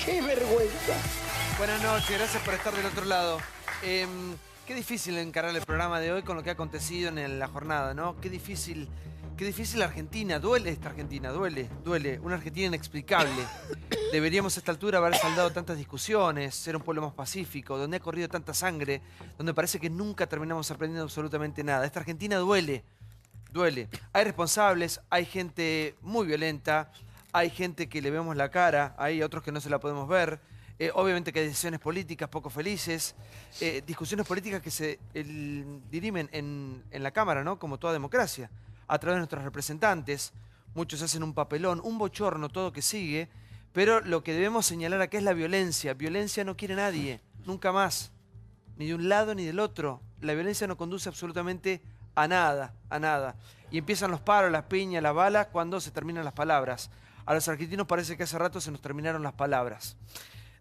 ¡Qué vergüenza! Buenas noches, gracias por estar del otro lado. Qué difícil encarar el programa de hoy con lo que ha acontecido en la jornada, ¿no? Qué difícil Argentina. Duele esta Argentina, duele. Una Argentina inexplicable. Deberíamos a esta altura haber saldado tantas discusiones, ser un pueblo más pacífico, donde ha corrido tanta sangre, donde parece que nunca terminamos aprendiendo absolutamente nada. Esta Argentina duele. Hay responsables, hay gente muy violenta, hay gente que le vemos la cara, hay otros que no se la podemos ver. Obviamente que hay decisiones políticas poco felices, discusiones políticas que se dirimen en la Cámara, ¿no? Como toda democracia, a través de nuestros representantes. Muchos hacen un papelón, un bochorno, todo que sigue, pero lo que debemos señalar acá es la violencia. Violencia no quiere nadie, nunca más, ni de un lado ni del otro. La violencia no conduce absolutamente a nada, a nada. Y empiezan los paros, las piñas, las balas, cuando se terminan las palabras. A los argentinos parece que hace rato se nos terminaron las palabras.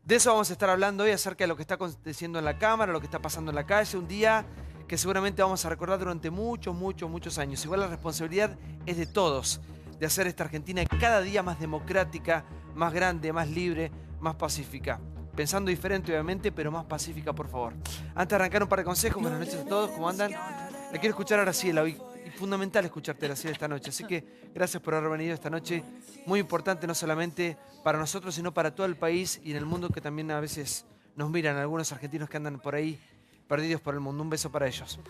De eso vamos a estar hablando hoy, acerca de lo que está aconteciendo en la Cámara, lo que está pasando en la calle. Un día que seguramente vamos a recordar durante muchos años. Igual la responsabilidad es de todos, de hacer esta Argentina cada día más democrática, más grande, más libre, más pacífica. Pensando diferente, obviamente, pero más pacífica, por favor. Antes de arrancar, un par de consejos. Buenas noches a todos, ¿cómo andan? Le quiero escuchar a Graciela hoy. Es fundamental escucharte, Graciela, esta noche. Así que gracias por haber venido esta noche. Muy importante, no solamente para nosotros, sino para todo el país y en el mundo, que también a veces nos miran algunos argentinos que andan por ahí perdidos por el mundo. Un beso para ellos.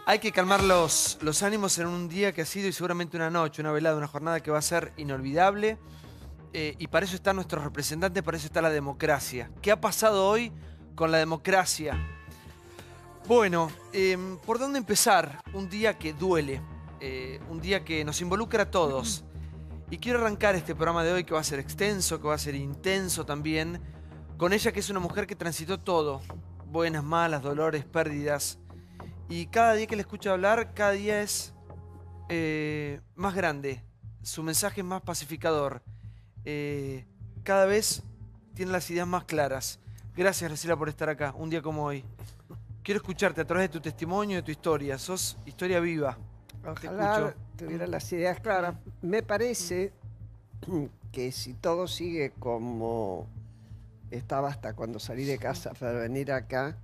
Hay que calmar los ánimos en un día que ha sido, y seguramente una noche, una velada, una jornada que va a ser inolvidable. Y para eso están nuestros representantes, para eso está la democracia. ¿Qué ha pasado hoy con la democracia? Bueno, ¿por dónde empezar? Un día que duele, un día que nos involucra a todos. Y quiero arrancar este programa de hoy, que va a ser extenso, que va a ser intenso también, con ella, que es una mujer que transitó todo. Buenas, malas, dolores, pérdidas. Y cada día que la escucho hablar, cada día es más grande. Su mensaje es más pacificador. Cada vez tiene las ideas más claras. Gracias, Graciela, por estar acá, un día como hoy. Quiero escucharte a través de tu testimonio, de tu historia. Sos historia viva. Ojalá tuviera las ideas claras. Me parece que si todo sigue como estaba hasta cuando salí de casa para venir acá,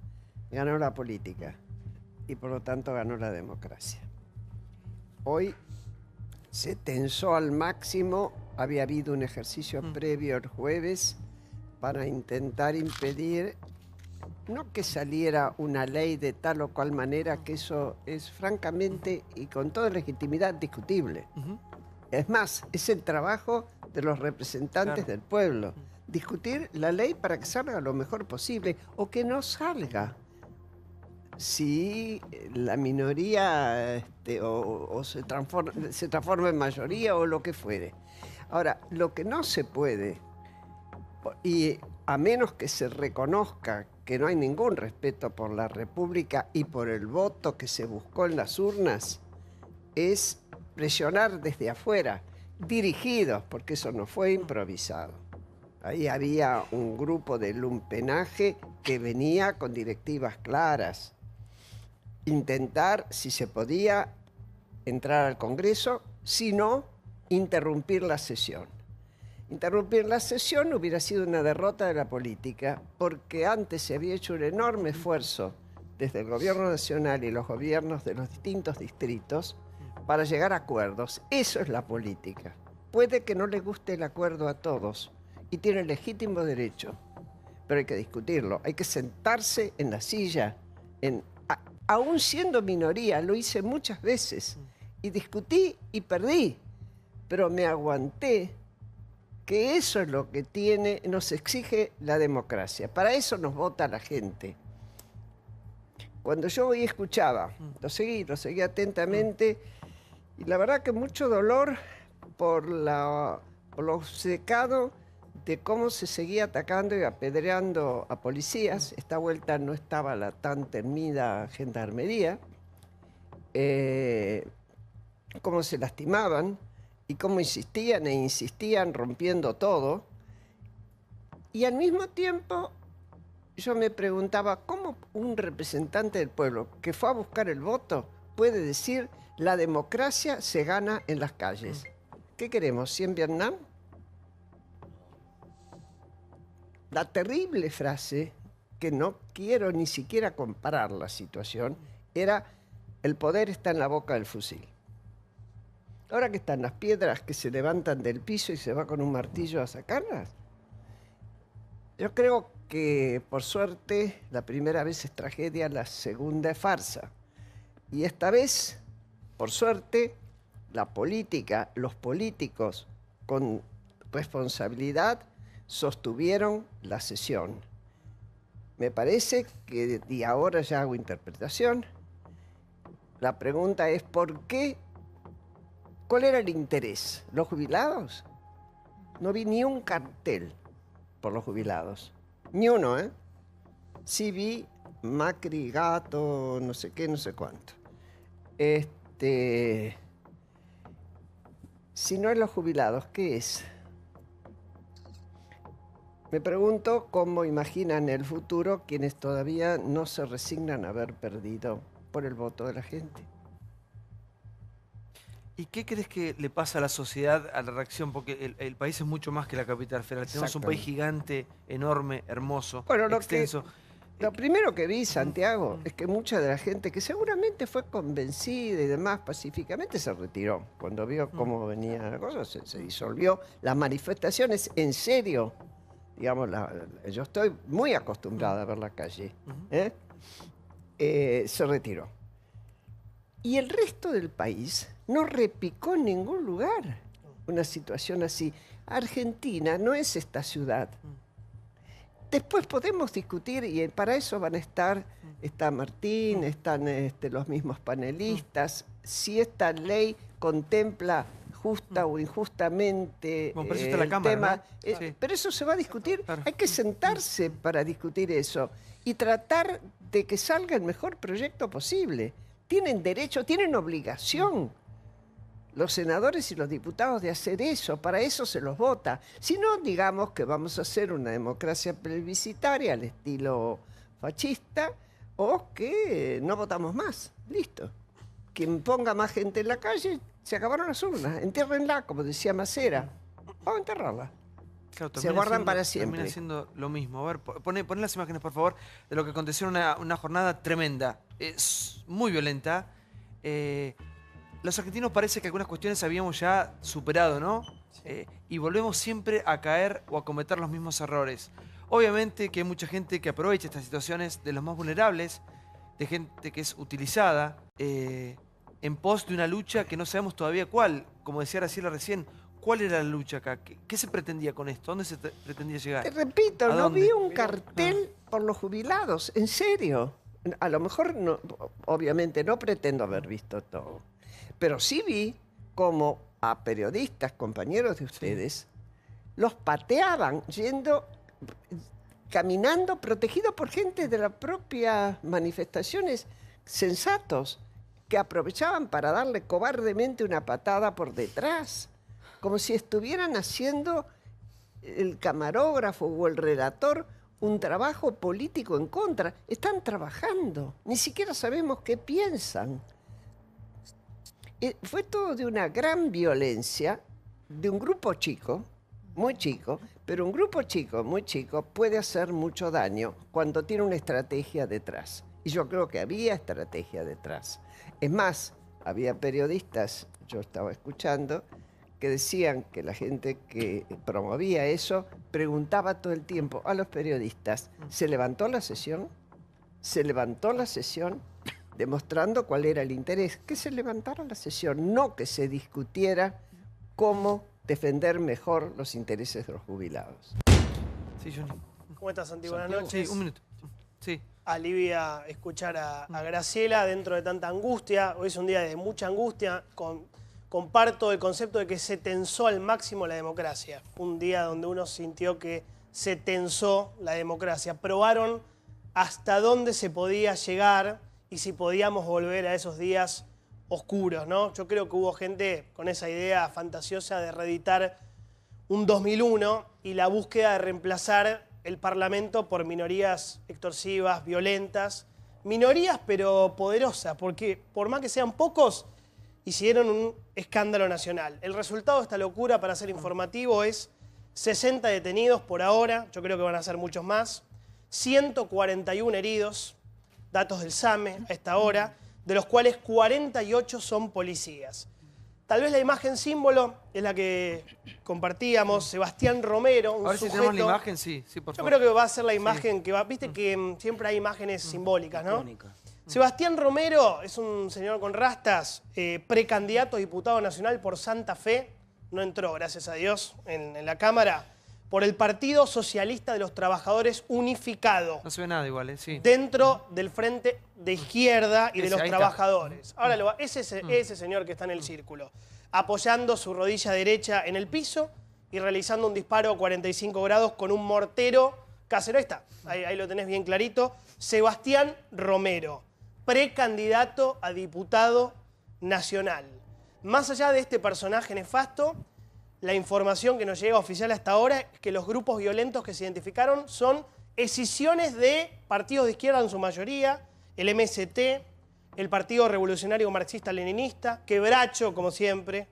ganó la política y por lo tanto ganó la democracia. Hoy se tensó al máximo. Había habido un ejercicio previo el jueves para intentar impedir, no que saliera una ley de tal o cual manera, que eso es francamente y con toda legitimidad discutible. Es más, es el trabajo de los representantes del pueblo, discutir la ley para que salga lo mejor posible o que no salga. Si la minoría se transforma en mayoría o lo que fuere. Ahora, lo que no se puede, y a menos que se reconozca que no hay ningún respeto por la República y por el voto que se buscó en las urnas, es presionar desde afuera, dirigidos, porque eso no fue improvisado. Ahí había un grupo de lumpenaje que venía con directivas claras. Intentar, si se podía, entrar al Congreso, si no, interrumpir la sesión. Interrumpir la sesión hubiera sido una derrota de la política, porque antes se había hecho un enorme esfuerzo desde el gobierno nacional y los gobiernos de los distintos distritos para llegar a acuerdos. Eso es la política. Puede que no le guste el acuerdo a todos y tiene legítimo derecho, pero hay que discutirlo, hay que sentarse en la silla, aún siendo minoría. Lo hice muchas veces y discutí y perdí, pero me aguanté, que eso es lo que nos exige la democracia. Para eso nos vota la gente. Cuando yo hoy escuchaba, lo seguí atentamente, y la verdad que mucho dolor por lo secado de cómo se seguía atacando y apedreando a policías. Esta vuelta no estaba la tan temida gendarmería. Cómo se lastimaban y cómo insistían rompiendo todo. Y al mismo tiempo yo me preguntaba cómo un representante del pueblo que fue a buscar el voto puede decir: la democracia se gana en las calles. ¿Qué queremos? ¿100 Vietnam? la terrible frase, que no quiero ni siquiera comparar la situación, era: el poder está en la boca del fusil. Ahora que están las piedras que se levantan del piso y se va con un martillo a sacarlas, yo creo que, por suerte, la primera vez es tragedia, la segunda es farsa. Y esta vez, por suerte, la política, los políticos con responsabilidad sostuvieron la sesión. Me parece que, y ahora ya hago interpretación, la pregunta es: ¿por qué? ¿Cuál era el interés? ¿Los jubilados? No vi ni un cartel por los jubilados. Ni uno, ¿eh? Sí vi Macri, gato, no sé qué, no sé cuánto. Si no es los jubilados, ¿qué es? Me pregunto cómo imaginan el futuro quienes todavía no se resignan a haber perdido por el voto de la gente. ¿Y qué crees que le pasa a la sociedad, a la reacción? Porque el país es mucho más que la capital federal. Tenemos un país gigante, enorme, hermoso, bueno, extenso. Lo primero que vi, Santiago, es que mucha de la gente que seguramente fue convencida y demás pacíficamente se retiró. Cuando vio cómo venía la cosa, se disolvió. Las manifestaciones, en serio, digamos, yo estoy muy acostumbrada a ver la calle, se retiró. Y el resto del país no repicó en ningún lugar una situación así. Argentina no es esta ciudad. Después podemos discutir, y para eso van a estar, está Martín, están los mismos panelistas, si esta ley contempla justa o injustamente Bueno, pero eso está la Cámara, tema. ¿no? Sí. Pero eso se va a discutir, Claro. hay que sentarse para discutir eso y tratar de que salga el mejor proyecto posible. Tienen derecho, tienen obligación los senadores y los diputados de hacer eso, para eso se los vota. Si no, digamos que vamos a hacer una democracia plebiscitaria al estilo fascista, o que no votamos más, listo. Quien ponga más gente en la calle, se acabaron las urnas, entiérrenla, como decía Macera. Vamos a enterrarla. Claro, Se guardan para siempre. Termina siendo lo mismo. A ver, poné las imágenes, por favor, de lo que aconteció en una jornada tremenda. Es muy violenta. Los argentinos parece que algunas cuestiones habíamos ya superado, ¿no? Y volvemos siempre a caer o a cometer los mismos errores. Obviamente que hay mucha gente que aprovecha estas situaciones de los más vulnerables, de gente que es utilizada en pos de una lucha que no sabemos todavía cuál. Como decía Graciela recién, ¿cuál era la lucha acá? ¿Qué se pretendía con esto? ¿Dónde se pretendía llegar? Te repito, ¿A no dónde? vi un cartel por los jubilados, en serio. A lo mejor, no, obviamente, no pretendo haber visto todo. Pero sí vi como a periodistas, compañeros de ustedes, los pateaban caminando, protegidos por gente de las propias manifestaciones, sensatos, que aprovechaban para darle cobardemente una patada por detrás, como si estuvieran haciendo el camarógrafo o el relator un trabajo político en contra. Están trabajando, ni siquiera sabemos qué piensan. Fue todo de una gran violencia, de un grupo chico, muy chico, pero un grupo chico, muy chico, puede hacer mucho daño cuando tiene una estrategia detrás. Y yo creo que había estrategia detrás. Es más, había periodistas, yo estaba escuchando, que decían que la gente que promovía eso preguntaba todo el tiempo a los periodistas: ¿se levantó la sesión? ¿Se levantó la sesión? Demostrando cuál era el interés, que se levantara la sesión, no que se discutiera cómo defender mejor los intereses de los jubilados. Sí, Johnny. ¿Cómo estás, Santi? Buenas Sí, noches. un minuto. Sí. Alivia escuchar a Graciela dentro de tanta angustia. Hoy es un día de mucha angustia. Comparto el concepto de que se tensó al máximo la democracia. Un día donde uno sintió que se tensó la democracia. Probaron hasta dónde se podía llegar y si podíamos volver a esos días oscuros, ¿no? Yo creo que hubo gente con esa idea fantasiosa de reeditar un 2001 y la búsqueda de reemplazar el Parlamento por minorías extorsivas, violentas. Minorías pero poderosas, porque por más que sean pocos, hicieron un escándalo nacional. El resultado de esta locura, para ser informativo, es 60 detenidos por ahora, yo creo que van a ser muchos más, 141 heridos, datos del SAME a esta hora, de los cuales 48 son policías. Tal vez la imagen símbolo es la que compartíamos, Sebastián Romero, un A ver si sujeto... tenemos la imagen, sí, por Yo favor. creo que va a ser la imagen que va... Viste que siempre hay imágenes simbólicas, ¿no? Sebastián Romero es un señor con rastas, precandidato a diputado nacional por Santa Fe, no entró, gracias a Dios, en la Cámara, por el Partido Socialista de los Trabajadores Unificado. No se ve nada igual, sí. Dentro del Frente de Izquierda y de Ese, los ahí está. trabajadores. Ahora, ese señor que está en el círculo, apoyando su rodilla derecha en el piso y realizando un disparo a 45 grados con un mortero casero. Ahí está, ahí lo tenés bien clarito. Sebastián Romero, precandidato a diputado nacional. Más allá de este personaje nefasto, la información que nos llega oficial hasta ahora es que los grupos violentos que se identificaron son escisiones de partidos de izquierda en su mayoría, el MST, el Partido Revolucionario Marxista-Leninista, Quebracho, como siempre,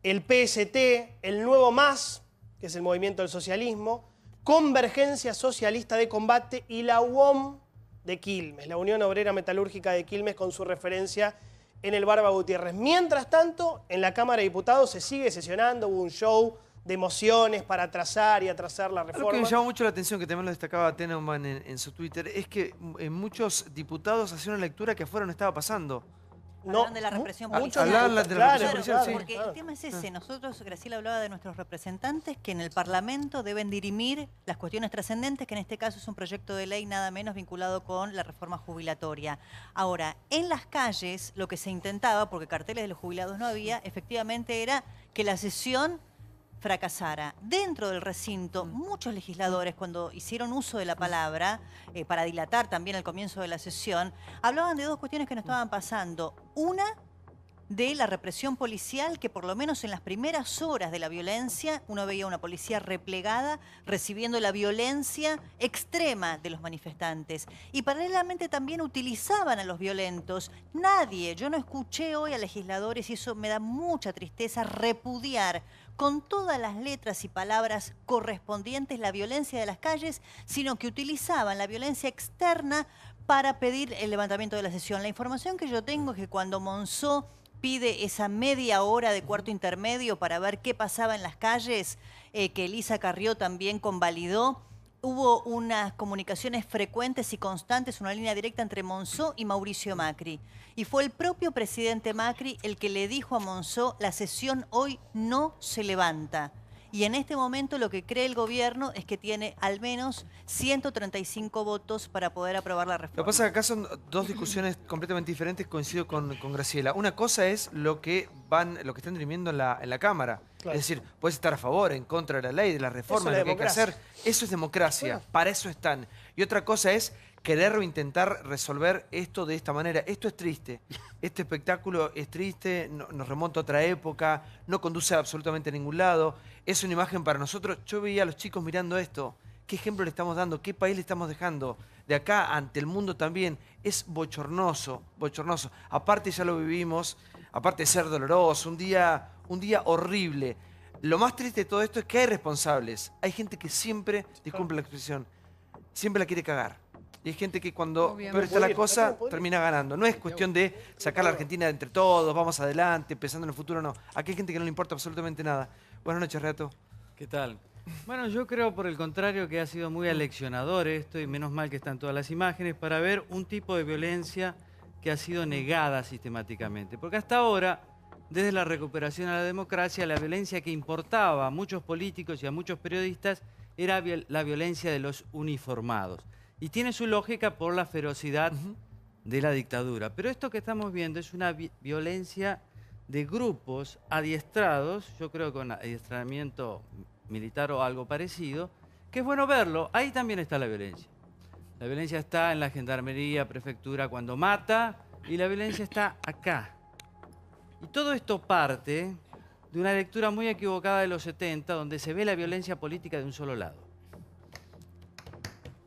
el PST, el Nuevo MAS, que es el Movimiento del Socialismo, Convergencia Socialista de Combate y la UOM de Quilmes, la Unión Obrera Metalúrgica de Quilmes, con su referencia en el Barba Gutiérrez. Mientras tanto, en la Cámara de Diputados se sigue sesionando, hubo un show de emociones para atrasar y atrasar la Algo reforma. que me llamó mucho la atención, que también lo destacaba Tenenbaum en su Twitter, es que muchos diputados hacían una lectura que afuera no estaba pasando. Hablaban de la represión policial. Hablaban de la represión policial, sí. Porque el tema es ese. Nosotros, Graciela hablaba de nuestros representantes que en el Parlamento deben dirimir las cuestiones trascendentes, que en este caso es un proyecto de ley nada menos vinculado con la reforma jubilatoria. Ahora, en las calles lo que se intentaba, porque carteles de los jubilados no había, efectivamente era que la sesión fracasara. Dentro del recinto, muchos legisladores, cuando hicieron uso de la palabra, para dilatar también el comienzo de la sesión, hablaban de dos cuestiones que nos estaban pasando. Una, de la represión policial, que por lo menos en las primeras horas de la violencia, uno veía una policía replegada, recibiendo la violencia extrema de los manifestantes. Y paralelamente también utilizaban a los violentos. Nadie, yo no escuché hoy a legisladores, y eso me da mucha tristeza, repudiar con todas las letras y palabras correspondientes la violencia de las calles, sino que utilizaban la violencia externa para pedir el levantamiento de la sesión. La información que yo tengo es que cuando Monzó pide esa media hora de cuarto intermedio para ver qué pasaba en las calles, que Elisa Carrió también convalidó, hubo unas comunicaciones frecuentes y constantes, una línea directa entre Monzó y Mauricio Macri. Y fue el propio presidente Macri el que le dijo a Monzó, la sesión hoy no se levanta. Y en este momento lo que cree el gobierno es que tiene al menos 135 votos para poder aprobar la reforma. Lo que pasa es que acá son dos discusiones completamente diferentes, coincido con Graciela. Una cosa es lo que están dirimiendo en la Cámara. Claro. Es decir, puedes estar a favor, en contra de la ley, de la reforma, Eso es de lo que hay que democracia. hacer. Eso es democracia, Bueno. para eso están. Y otra cosa es querer o intentar resolver esto de esta manera. Esto es triste. Este espectáculo es triste, nos remonta a otra época, no conduce absolutamente a ningún lado. Es una imagen para nosotros. Yo veía a los chicos mirando esto. ¿Qué ejemplo le estamos dando? ¿Qué país le estamos dejando? De acá ante el mundo también es bochornoso, bochornoso. Aparte ya lo vivimos, aparte de ser doloroso, un día horrible. Lo más triste de todo esto es que hay responsables. Hay gente que siempre, disculpe la expresión, siempre la quiere cagar. Y hay gente que cuando peor está la cosa, termina ganando. No es cuestión de sacar a la Argentina de entre todos, vamos adelante, pensando en el futuro, no. Aquí hay gente que no le importa absolutamente nada. Buenas noches, Renato. ¿Qué tal? Bueno, yo creo por el contrario que ha sido muy aleccionador esto, y menos mal que están todas las imágenes, para ver un tipo de violencia que ha sido negada sistemáticamente. Porque hasta ahora, desde la recuperación a la democracia, la violencia que importaba a muchos políticos y a muchos periodistas era la violencia de los uniformados. Y tiene su lógica por la ferocidad de la dictadura. Pero esto que estamos viendo es una violencia de grupos adiestrados, yo creo con adiestramiento militar o algo parecido, que es bueno verlo. Ahí también está la violencia. La violencia está en la gendarmería, prefectura, cuando mata, y la violencia está acá. Y todo esto parte de una lectura muy equivocada de los 70, donde se ve la violencia política de un solo lado.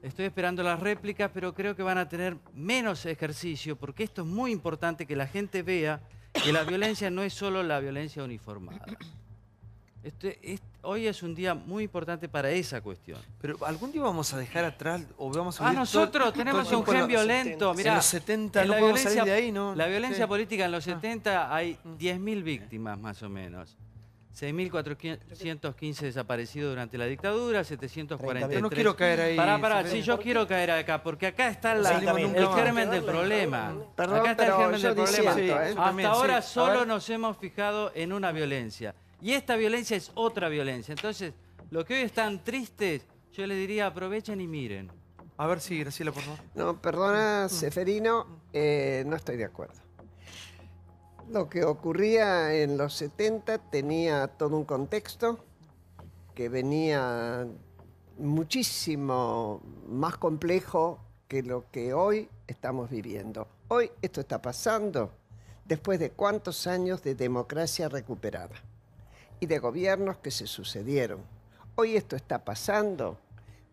Estoy esperando las réplicas, pero creo que van a tener menos ejercicio, porque esto es muy importante que la gente vea que la violencia no es solo la violencia uniformada. Hoy es un día muy importante para esa cuestión. Pero algún día vamos a dejar atrás o vamos a vivir Nosotros todo tenemos el un tiempo gen en violento. en Mirá, los 70 en no la podemos violencia, salir de ahí, ¿no? la violencia Sí. política en los 70 hay 10.000 víctimas más o menos. 6.415 desaparecidos durante la dictadura, 743. Yo no quiero caer ahí. Pará, Sofía. sí, yo quiero caer acá, porque acá está el Exactamente. germen del problema. Perdón, Acá está el pero germen yo del problema. disiento, ¿eh? Hasta También, ahora sí. A solo ver. nos hemos fijado en una violencia. Y esta violencia es otra violencia. Entonces, lo que hoy están tristes, yo les diría aprovechen y miren. A ver si, Graciela, por favor. No, perdona, Seferino, no estoy de acuerdo. Lo que ocurría en los 70 tenía todo un contexto que venía muchísimo más complejo que lo que hoy estamos viviendo. Hoy esto está pasando después de cuántos años de democracia recuperada y de gobiernos que se sucedieron. Hoy esto está pasando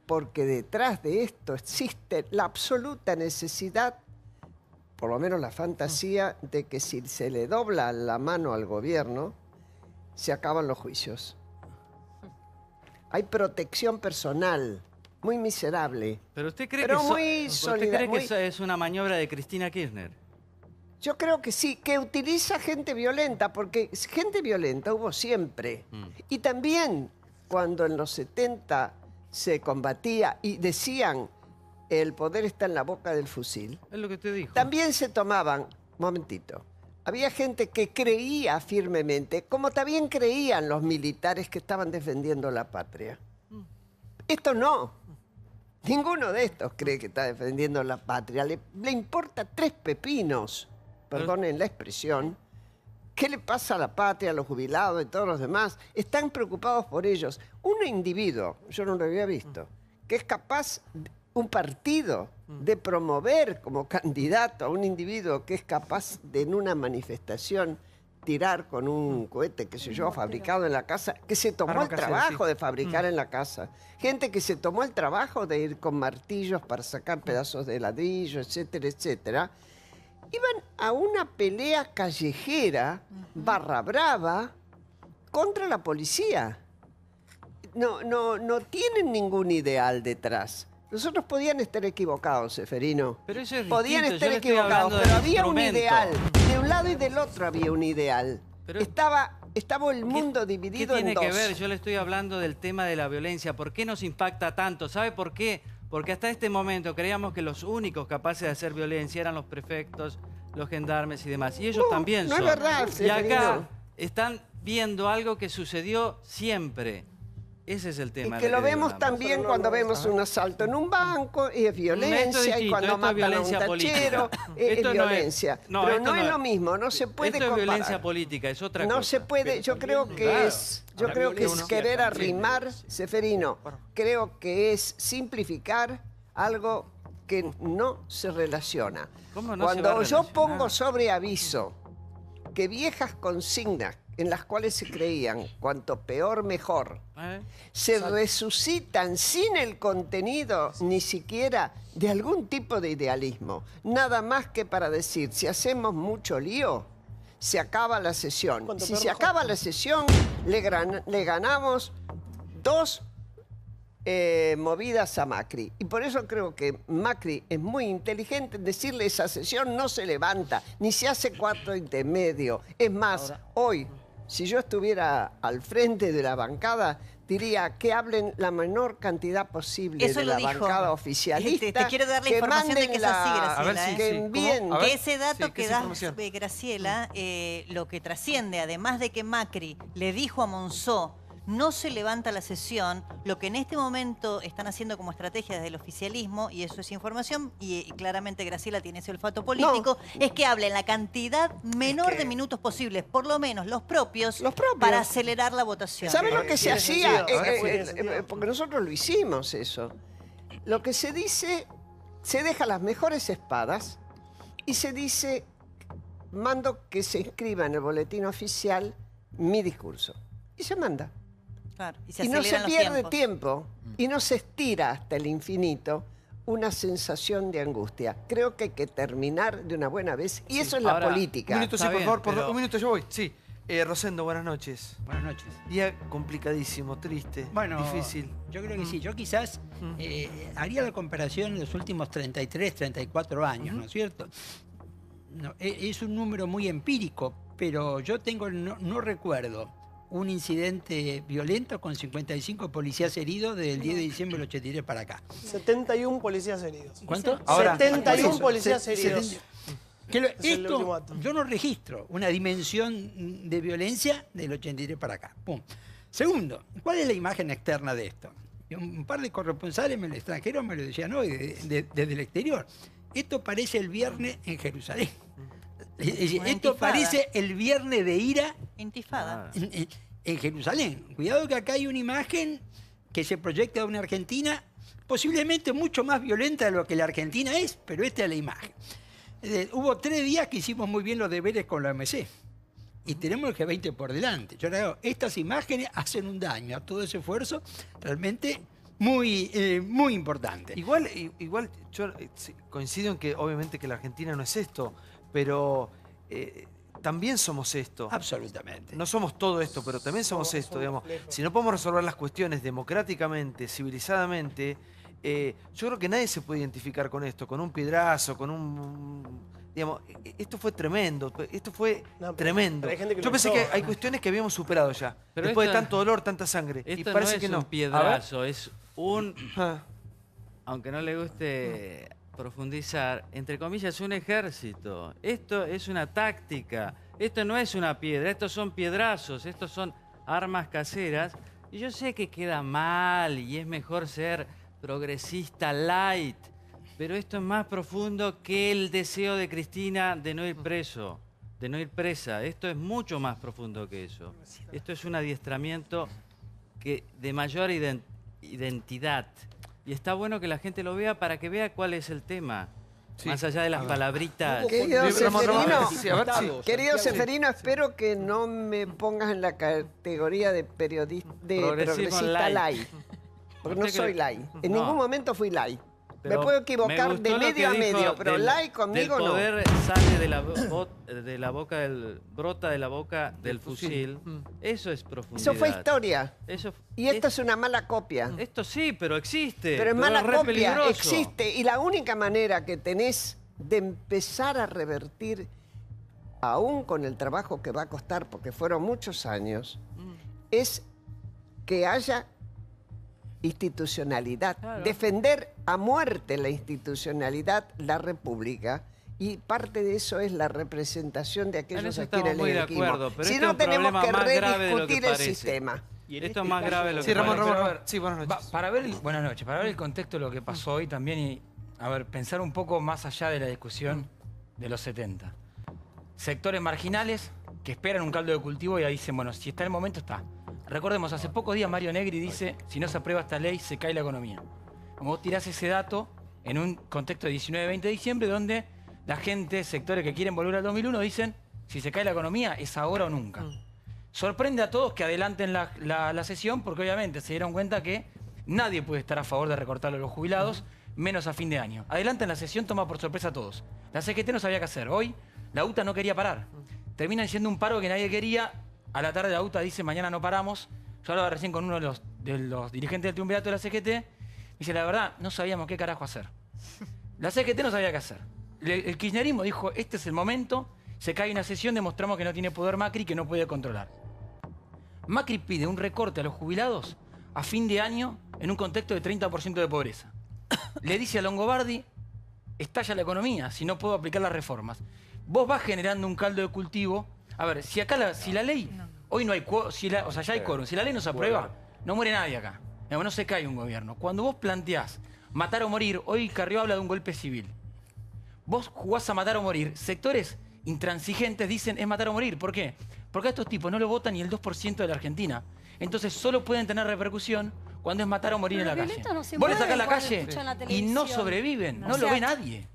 porque detrás de esto existe la absoluta necesidad, por lo menos la fantasía, de que si se le dobla la mano al gobierno, se acaban los juicios. Hay protección personal, muy miserable. Pero usted cree Pero que, muy ¿usted cree que muy- esa es una maniobra de Cristina Kirchner? Yo creo que sí, que utiliza gente violenta, porque gente violenta hubo siempre. Y también cuando en los 70 se combatía y decían el poder está en la boca del fusil, Es lo que usted dijo. también se tomaban, momentito, había gente que creía firmemente, como también creían los militares que estaban defendiendo la patria. Esto no. Ninguno de estos cree que está defendiendo la patria. Le importa tres pepinos, perdonen la expresión, qué le pasa a la patria, a los jubilados y todos los demás. Están preocupados por ellos. Un individuo, yo no lo había visto, que es capaz, un partido, de promover como candidato a un individuo que es capaz de en una manifestación tirar con un cohete, qué sé yo, fabricado en la casa, que se tomó Arma el casera, trabajo sí. de fabricar en la casa. Gente que se tomó el trabajo de ir con martillos para sacar pedazos de ladrillo, etcétera, etcétera. Iban a una pelea callejera, barra brava, contra la policía. No tienen ningún ideal detrás. Nosotros podían estar equivocados, Seferino. Pero eso es Podían distinto, yo estar le estoy equivocados, hablando pero del había un instrumento. ideal. De un lado y del otro había un ideal. Pero- Estaba el ¿Qué- mundo ¿Qué dividido tiene en dos. que ver? Yo le estoy hablando del tema de la violencia. ¿Por qué nos impacta tanto? ¿Sabe por qué? Porque hasta este momento creíamos que los únicos capaces de hacer violencia eran los prefectos, los gendarmes y demás. Y ellos No, también no son. es verdad, Y acá Seferino. están viendo algo que sucedió siempre. Ese es el Y tema. que del lo que vemos hablamos. también cuando vemos un asalto en un banco, y es violencia, Esto es y distinto, cuando esto es matan violencia a un tachero, política. es Esto no es- violencia. no, Pero esto no es no lo es- mismo, no se puede Esto es comparar. violencia política, es otra cosa. No se puede, yo creo que Claro. yo La creo que es violencia querer también. arrimar, Seferino, creo que es simplificar algo que no se relaciona. ¿Cómo no se va a Cuando yo relacionar? pongo sobre aviso que viejas consignas en las cuales se creían cuanto peor mejor, ¿Eh? se resucitan sin el contenido ni siquiera de algún tipo de idealismo. Nada más que para decir, si hacemos mucho lío, se acaba la sesión. Cuanto Si peor se mejor. acaba la sesión, le ganamos dos movidas a Macri. Y por eso creo que Macri es muy inteligente en decirle esa sesión no se levanta, ni se hace cuarto intermedio. Es más, hoy, si yo estuviera al frente de la bancada, diría que hablen la menor cantidad posible Eso de lo la dijo. bancada oficialista. Te quiero dar la que información de manden que es así, Graciela. A ver si- que sí. envíen. ¿Cómo? A ver. Que ese dato Sí, ¿qué que es das, información? Graciela, lo que trasciende, además de que Macri le dijo a Monzó, no se levanta la sesión, lo que en este momento están haciendo como estrategia desde el oficialismo, y eso es información, y claramente Graciela tiene ese olfato político, es que hablen la cantidad menor de minutos posibles, por lo menos los propios, para acelerar la votación. ¿Saben lo que se Tiene hacía? sentido, tiene sentido. Porque nosotros lo hicimos eso. Lo que se dice, se deja las mejores espadas y se dice, mando que se inscriba en el boletín oficial mi discurso. Y se manda. Claro, y se Y no se aceleran los pierde tiempos. tiempo y no se estira hasta el infinito una sensación de angustia. Creo que hay que terminar de una buena vez y eso es la Ahora, política. Un minuto, sí, Está por bien, favor, pero- un minuto, yo voy. Sí. Rosendo, buenas noches. Buenas noches. Día complicadísimo, triste, difícil. Yo creo que sí. Yo quizás haría la comparación en los últimos 33, 34 años, ¿no es cierto? No, es un número muy empírico, pero yo no recuerdo un incidente violento con 55 policías heridos desde el 10 de diciembre del 83 para acá. 71 policías heridos. ¿Cuánto? Ahora, 71 policías heridos. Esto, yo no registro una dimensión de violencia del 83 para acá. Pum. Segundo, ¿cuál es la imagen externa de esto? Un par de corresponsales en el extranjero me lo decían hoy, desde el exterior. Esto parece el viernes en Jerusalén. Esto parece el viernes de ira Intifada. en Jerusalén. Cuidado que acá hay una imagen que se proyecta de una Argentina posiblemente mucho más violenta de lo que la Argentina es, pero esta es la imagen. Hubo 3 días que hicimos muy bien los deberes con la OMC y tenemos el G20 por delante. Yo creo que estas imágenes hacen un daño a todo ese esfuerzo realmente muy importante. Igual yo coincido en que obviamente que la Argentina no es esto, pero también somos esto. Absolutamente. No somos todo esto, pero también somos esto, digamos. Si no podemos resolver las cuestiones democráticamente, civilizadamente, yo creo que nadie se puede identificar con esto, con un piedrazo, con un... Digamos, esto fue tremendo, tremendo. Yo pensé que hay cuestiones que habíamos superado ya, Pero después de esto- tanto dolor, tanta sangre. Y Esto parece no que es no. un piedrazo, es un... Ah, Aunque no le guste profundizar, entre comillas, un ejército. Esto es una táctica. Esto no es una piedra, estos son piedrazos, estos son armas caseras. Y yo sé que queda mal y es mejor ser progresista light, pero esto es más profundo que el deseo de Cristina de no ir preso, de no ir presa. Esto es mucho más profundo que eso. Esto es un adiestramiento de mayor identidad. Y está bueno que la gente lo vea para que vea cuál es el tema. Sí. Más allá de las palabritas. Querido Ramón, Seferino, sí, a ver, sí. querido Seferino, espero que no me pongas en la categoría de progresista light. light. Porque no Usted soy cree- light. En No. ningún momento fui light. Me Pero puedo me equivocar gustó de lo que medio a dijo medio, pero light conmigo del no. poder sale de la boca brota de la boca del fusil. fusil. Eso es profundidad. Eso fue historia. Eso, Y esto es una mala copia. esto sí, pero existe. Pero es mala re copia, peligroso. existe. Y la única manera que tenés de empezar a revertir, aún con el trabajo que va a costar, porque fueron muchos años, es que haya institucionalidad. Claro. Defender a muerte la institucionalidad, la república. Y parte de eso es la representación de En aquellos eso a quienes estamos muy le de elegimos. acuerdo, pero Si este no, es un tenemos problema que más grave de lo que rediscutir el parece. sistema. Esto es más grave de lo que Sí, Ramón, parece. Ramón. Pero, Sí, buenas noches. buenas noches. Para ver el contexto de lo que pasó hoy también y, a ver, pensar un poco más allá de la discusión de los 70. Sectores marginales que esperan un caldo de cultivo y ahí dicen, bueno, si está el momento, está. Recordemos, hace pocos días Mario Negri dice, si no se aprueba esta ley, se cae la economía. Como vos tirás ese dato en un contexto de 19-20 de diciembre, donde la gente, sectores que quieren volver al 2001, dicen, si se cae la economía, es ahora o nunca. Sorprende a todos que adelanten la sesión, porque obviamente se dieron cuenta que nadie puede estar a favor de recortarlo a los jubilados, menos a fin de año. Adelantan la sesión, toma por sorpresa a todos. La CGT no sabía qué hacer. Hoy la UTA no quería parar. Terminan siendo un paro que nadie quería. A la tarde la UTA dice, mañana no paramos. Yo hablaba recién con uno de los dirigentes del triunvirato de la CGT. Me dice, la verdad, no sabíamos qué carajo hacer. La CGT no sabía qué hacer. El kirchnerismo dijo, este es el momento, se cae una sesión, demostramos que no tiene poder Macri, que no puede controlar. Macri pide un recorte a los jubilados a fin de año en un contexto de 30% de pobreza. Le dice a Longobardi, estalla la economía, si no puedo aplicar las reformas. Vos vas generando un caldo de cultivo. A ver, si acá si la ley, hoy no hay quórum, o sea, ya hay quórum, si la ley no se aprueba, no muere nadie acá. No se cae un gobierno. Cuando vos planteás matar o morir, hoy Carrió habla de un golpe civil. Vos jugás a matar o morir. Sectores intransigentes dicen es matar o morir. ¿Por qué? Porque a estos tipos no lo votan ni el 2% de la Argentina. Entonces solo pueden tener repercusión cuando es matar o morir en la calle. No se Vos le mueven sacás la cuando calle escuchan la y no televisión. sobreviven. No O lo sea, ve nadie.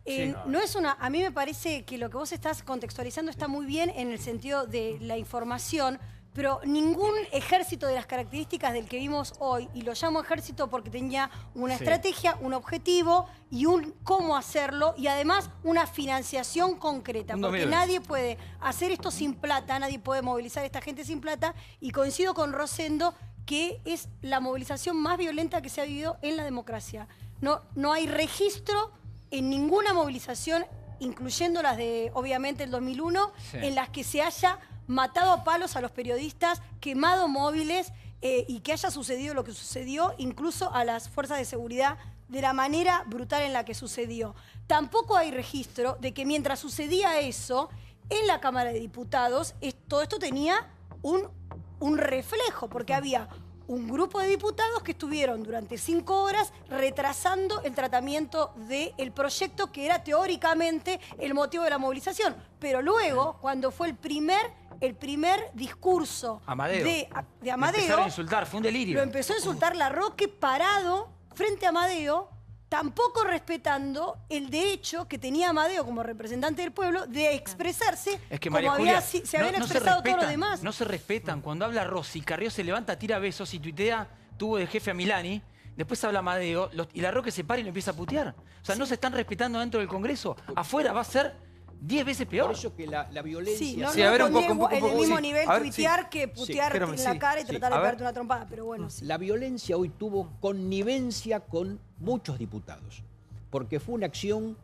No es una. A mí me parece que lo que vos estás contextualizando está muy bien en el sentido de la información, pero ningún ejército de las características del que vimos hoy, y lo llamo ejército porque tenía una estrategia, un objetivo y un cómo hacerlo, y además una financiación concreta, porque nadie puede hacer esto sin plata, nadie puede movilizar a esta gente sin plata, y coincido con Rosendo que es la movilización más violenta que se ha vivido en la democracia. No hay registro en ninguna movilización, incluyendo las de, obviamente, el 2001, en las que se haya matado a palos a los periodistas, quemado móviles y que haya sucedido lo que sucedió, incluso a las fuerzas de seguridad, de la manera brutal en la que sucedió. Tampoco hay registro de que mientras sucedía eso, en la Cámara de Diputados, todo esto tenía un reflejo, porque había un grupo de diputados que estuvieron durante 5 horas retrasando el tratamiento del proyecto que era teóricamente el motivo de la movilización. Pero luego, cuando fue el primer discurso de Amadeo, empezaron a insultar, fue un delirio. Lo empezó a insultar Larroque parado frente a Amadeo, tampoco respetando el derecho que tenía Amadeo como representante del pueblo de expresarse María como Julia, se habían expresado todos los demás. No se respetan. Cuando habla Rossi, Carrió se levanta, tira besos y tuitea, tuvo de jefe a Milani. Después habla Amadeo y Larroque se para y lo empieza a putear. O sea, no se están respetando dentro del Congreso. Afuera va a ser 10 veces peor. Por eso que la violencia... Sí, a ver, un poco, en el mismo nivel tuitear que putear en la cara y tratar de pegarte una trompada, pero bueno, La violencia hoy tuvo connivencia con muchos diputados, porque fue una acción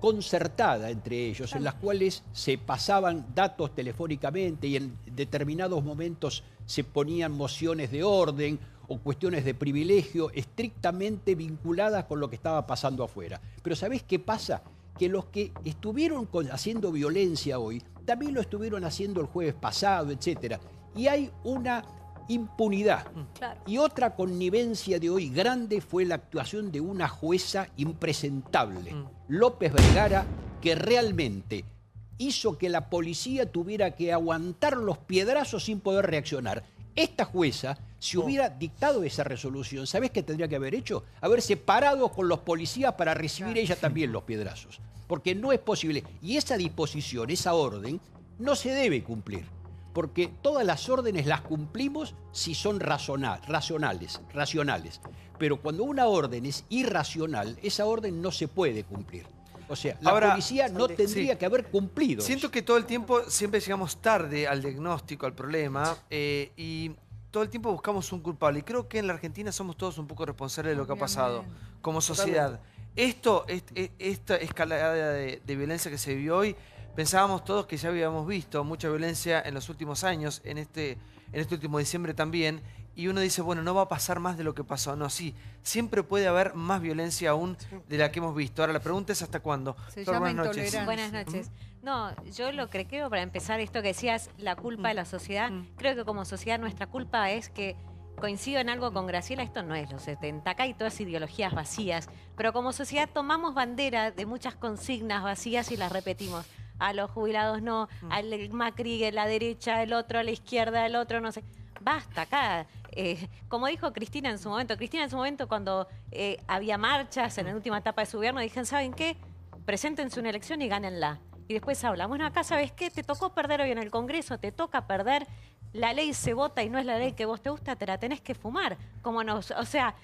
concertada entre ellos, en las cuales se pasaban datos telefónicamente y en determinados momentos se ponían mociones de orden o cuestiones de privilegio estrictamente vinculadas con lo que estaba pasando afuera. Pero ¿sabés qué pasa? Que los que estuvieron haciendo violencia hoy, también lo estuvieron haciendo el jueves pasado, etc. Y hay una impunidad. Claro. Y otra connivencia de hoy grande fue la actuación de una jueza impresentable, López Vergara, que realmente hizo que la policía tuviera que aguantar los piedrazos sin poder reaccionar. Esta jueza, si hubiera dictado esa resolución, ¿sabés qué tendría que haber hecho? Haberse parado con los policías para recibir ella también los piedrazos. Porque no es posible. Y esa disposición, esa orden, no se debe cumplir. Porque todas las órdenes las cumplimos si son racionales. Pero cuando una orden es irracional, esa orden no se puede cumplir. O sea, la policía no tendría que haber cumplido. Siento que todo el tiempo siempre llegamos tarde al diagnóstico, al problema, y todo el tiempo buscamos un culpable. Y creo que en la Argentina somos todos un poco responsables de lo que ha pasado como sociedad. Esta escalada de violencia que se vivió hoy, pensábamos todos que ya habíamos visto mucha violencia en los últimos años, en este último diciembre también. Y uno dice, bueno, no va a pasar más de lo que pasó. No, sí, siempre puede haber más violencia aún de la que hemos visto. Ahora, la pregunta es ¿hasta cuándo? Buenas noches. Buenas noches. No, yo lo que creo, para empezar, esto que decías, la culpa de la sociedad, creo que como sociedad nuestra culpa es que, coincido en algo con Graciela, esto no es los 70, acá hay todas ideologías vacías, pero como sociedad tomamos bandera de muchas consignas vacías y las repetimos. A los jubilados no, al Macri, la derecha, el otro, a la izquierda, el otro, no sé. Basta acá. Como dijo Cristina en su momento cuando había marchas en la última etapa de su gobierno, dijeron, ¿saben qué? Preséntense una elección y gánenla. Y después hablan, bueno, acá, ¿sabes qué? Te tocó perder hoy en el Congreso, te toca perder, la ley se vota y no es la ley que vos te gusta, te la tenés que fumar. O sea,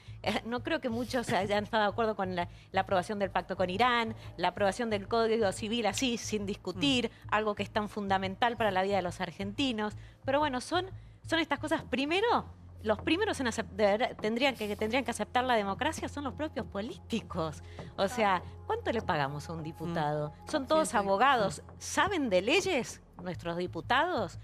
no creo que muchos hayan estado de acuerdo con la aprobación del pacto con Irán, la aprobación del Código Civil así, sin discutir, algo que es tan fundamental para la vida de los argentinos. Pero bueno, son estas cosas. Primero, los primeros en tendrían que aceptar la democracia son los propios políticos. O sea, ¿cuánto le pagamos a un diputado? Son todos abogados. ¿Saben de leyes nuestros diputados?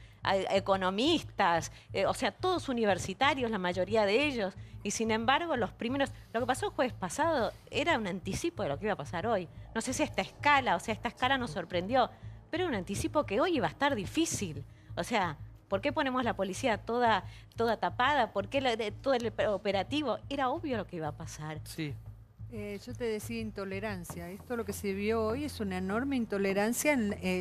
Economistas, o sea, todos universitarios, la mayoría de ellos. Y sin embargo, los primeros... Lo que pasó el jueves pasado era un anticipo de lo que iba a pasar hoy. No sé si esta escala nos sorprendió, pero era un anticipo que hoy iba a estar difícil. O sea... ¿Por qué ponemos la policía toda tapada? ¿Por qué todo el operativo? Era obvio lo que iba a pasar. Sí. Yo te decía intolerancia. Esto lo que se vio hoy es una enorme intolerancia.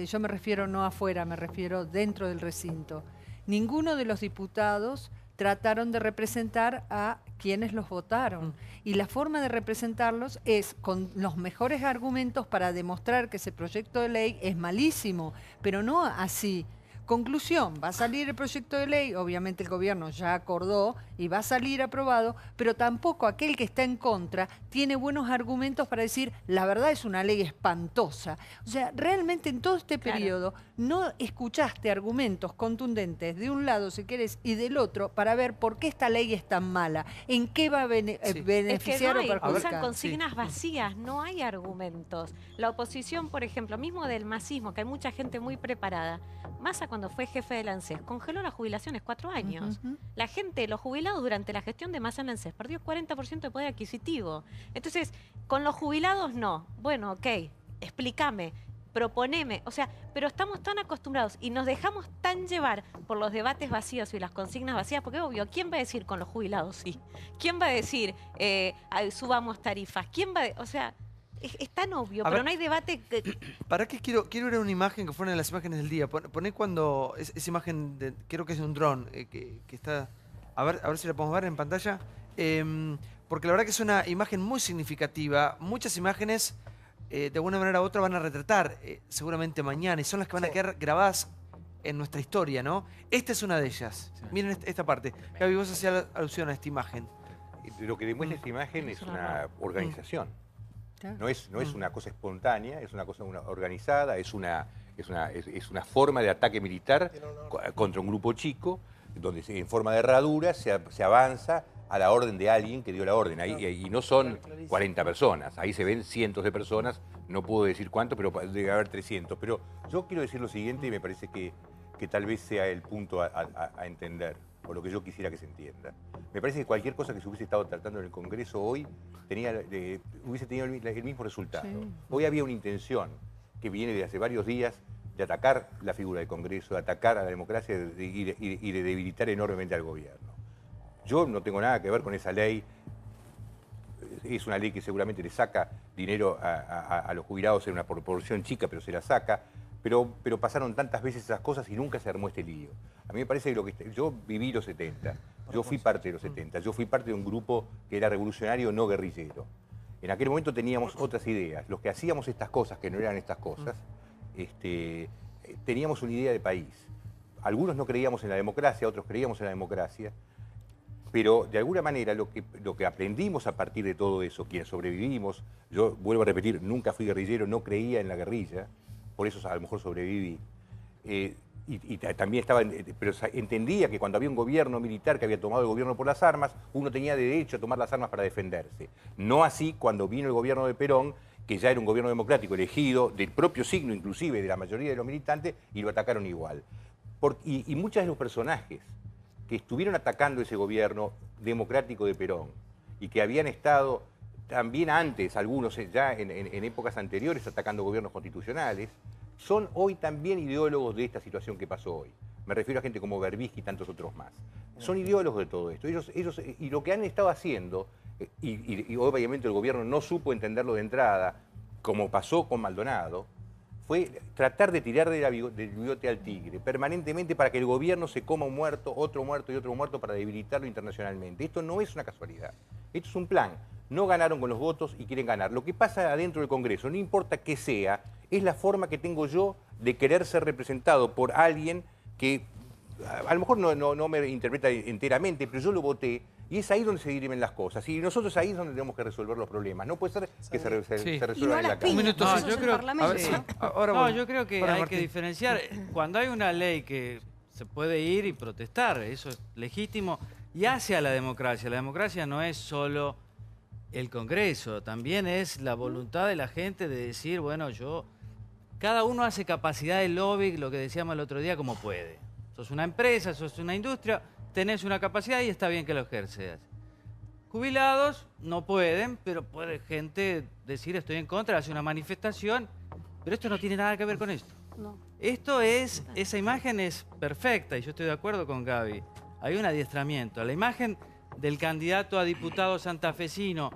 Yo me refiero no afuera, me refiero dentro del recinto. Ninguno de los diputados trataron de representar a quienes los votaron. Y la forma de representarlos es con los mejores argumentos para demostrar que ese proyecto de ley es malísimo, pero no así. Conclusión, va a salir el proyecto de ley, obviamente el gobierno ya acordó y va a salir aprobado, pero tampoco aquel que está en contra tiene buenos argumentos para decir, la verdad es una ley espantosa. O sea, realmente en todo este periodo no escuchaste argumentos contundentes de un lado, si querés, y del otro para ver por qué esta ley es tan mala, en qué va a beneficiar es que o perjudicar. usan consignas vacías, no hay argumentos. La oposición, por ejemplo, mismo del masismo, que hay mucha gente muy preparada. Massa, cuando fue jefe del ANSES, congeló las jubilaciones 4 años. La gente, los jubilados durante la gestión de Massa en ANSES, perdió 40% de poder adquisitivo. Entonces, con los jubilados no. Bueno, ok, explícame, proponeme. O sea, pero estamos tan acostumbrados y nos dejamos tan llevar por los debates vacíos y las consignas vacías, porque obvio, ¿quién va a decir con los jubilados sí? ¿Quién va a decir subamos tarifas? ¿Quién va a o sea, es tan obvio, pero no hay debate. ¿Para qué quiero ver una imagen que fueron las imágenes del día? Poné cuando esa imagen, creo que es de un dron, que está... A ver si la podemos ver en pantalla. Porque la verdad que es una imagen muy significativa. Muchas imágenes, de alguna manera u otra, van a retratar seguramente mañana. Y son las que van a quedar grabadas en nuestra historia, ¿no? Esta es una de ellas. Sí. Miren esta parte. Gaby, vos hacías alusión a esta imagen. Lo que demuestra esta imagen es una organización. No es una cosa espontánea, es una cosa organizada, es una forma de ataque militar contra un grupo chico, donde en forma de herradura se avanza a la orden de alguien que dio la orden. Y no son 40 personas, ahí se ven cientos de personas, no puedo decir cuánto, pero debe haber 300. Pero yo quiero decir lo siguiente y me parece que tal vez sea el punto a entender, o lo que yo quisiera que se entienda. Me parece que cualquier cosa que se hubiese estado tratando en el Congreso hoy hubiese tenido el mismo resultado. Sí. Hoy había una intención que viene de hace varios días de atacar la figura del Congreso, de atacar a la democracia y de debilitar enormemente al gobierno. Yo no tengo nada que ver con esa ley. Es una ley que seguramente le saca dinero a los jubilados en una proporción chica, pero se la saca. Pero pasaron tantas veces esas cosas y nunca se armó este lío. A mí me parece que yo viví los 70, yo fui parte de los 70, yo fui parte de un grupo que era revolucionario, no guerrillero. En aquel momento teníamos otras ideas. Los que hacíamos estas cosas, que no eran estas cosas, teníamos una idea de país. Algunos no creíamos en la democracia, otros creíamos en la democracia, pero de alguna manera lo que aprendimos a partir de todo eso, quienes sobrevivimos, yo vuelvo a repetir, nunca fui guerrillero, no creía en la guerrilla, por eso a lo mejor sobreviví. Y también pero entendía que cuando había un gobierno militar que había tomado el gobierno por las armas, uno tenía derecho a tomar las armas para defenderse. No así cuando vino el gobierno de Perón, que ya era un gobierno democrático elegido, del propio signo inclusive de la mayoría de los militantes, y lo atacaron igual. Y muchos de los personajes que estuvieron atacando ese gobierno democrático de Perón, y que habían estado también antes, algunos ya en épocas anteriores, atacando gobiernos constitucionales, son hoy también ideólogos de esta situación que pasó hoy. Me refiero a gente como Berbisky y tantos otros más. Son ideólogos de todo esto. Y lo que han estado haciendo, y obviamente el gobierno no supo entenderlo de entrada, como pasó con Maldonado, fue tratar de tirar del bigote al tigre, permanentemente para que el gobierno se coma un muerto, otro muerto y otro muerto para debilitarlo internacionalmente. Esto no es una casualidad. Esto es un plan. No ganaron con los votos y quieren ganar. Lo que pasa adentro del Congreso, no importa qué sea, es la forma que tengo yo de querer ser representado por alguien que a lo mejor no me interpreta enteramente, pero yo lo voté y es ahí donde se dirimen las cosas. Y nosotros ahí es donde tenemos que resolver los problemas. No puede ser que se resuelvan en la casa. Un minuto. No, yo creo que hay que diferenciar. Cuando hay una ley que se puede ir y protestar, eso es legítimo, y hace a la democracia. La democracia no es solo el Congreso, también es la voluntad de la gente de decir, bueno, cada uno hace capacidad de lobby, lo que decíamos el otro día, como puede. Sos una empresa, sos una industria, tenés una capacidad y está bien que lo ejerces. Jubilados no pueden, pero puede gente decir estoy en contra, hace una manifestación, pero esto no tiene nada que ver con esto. No. Esa imagen es perfecta y yo estoy de acuerdo con Gaby. Hay un adiestramiento. La imagen del candidato a diputado santafesino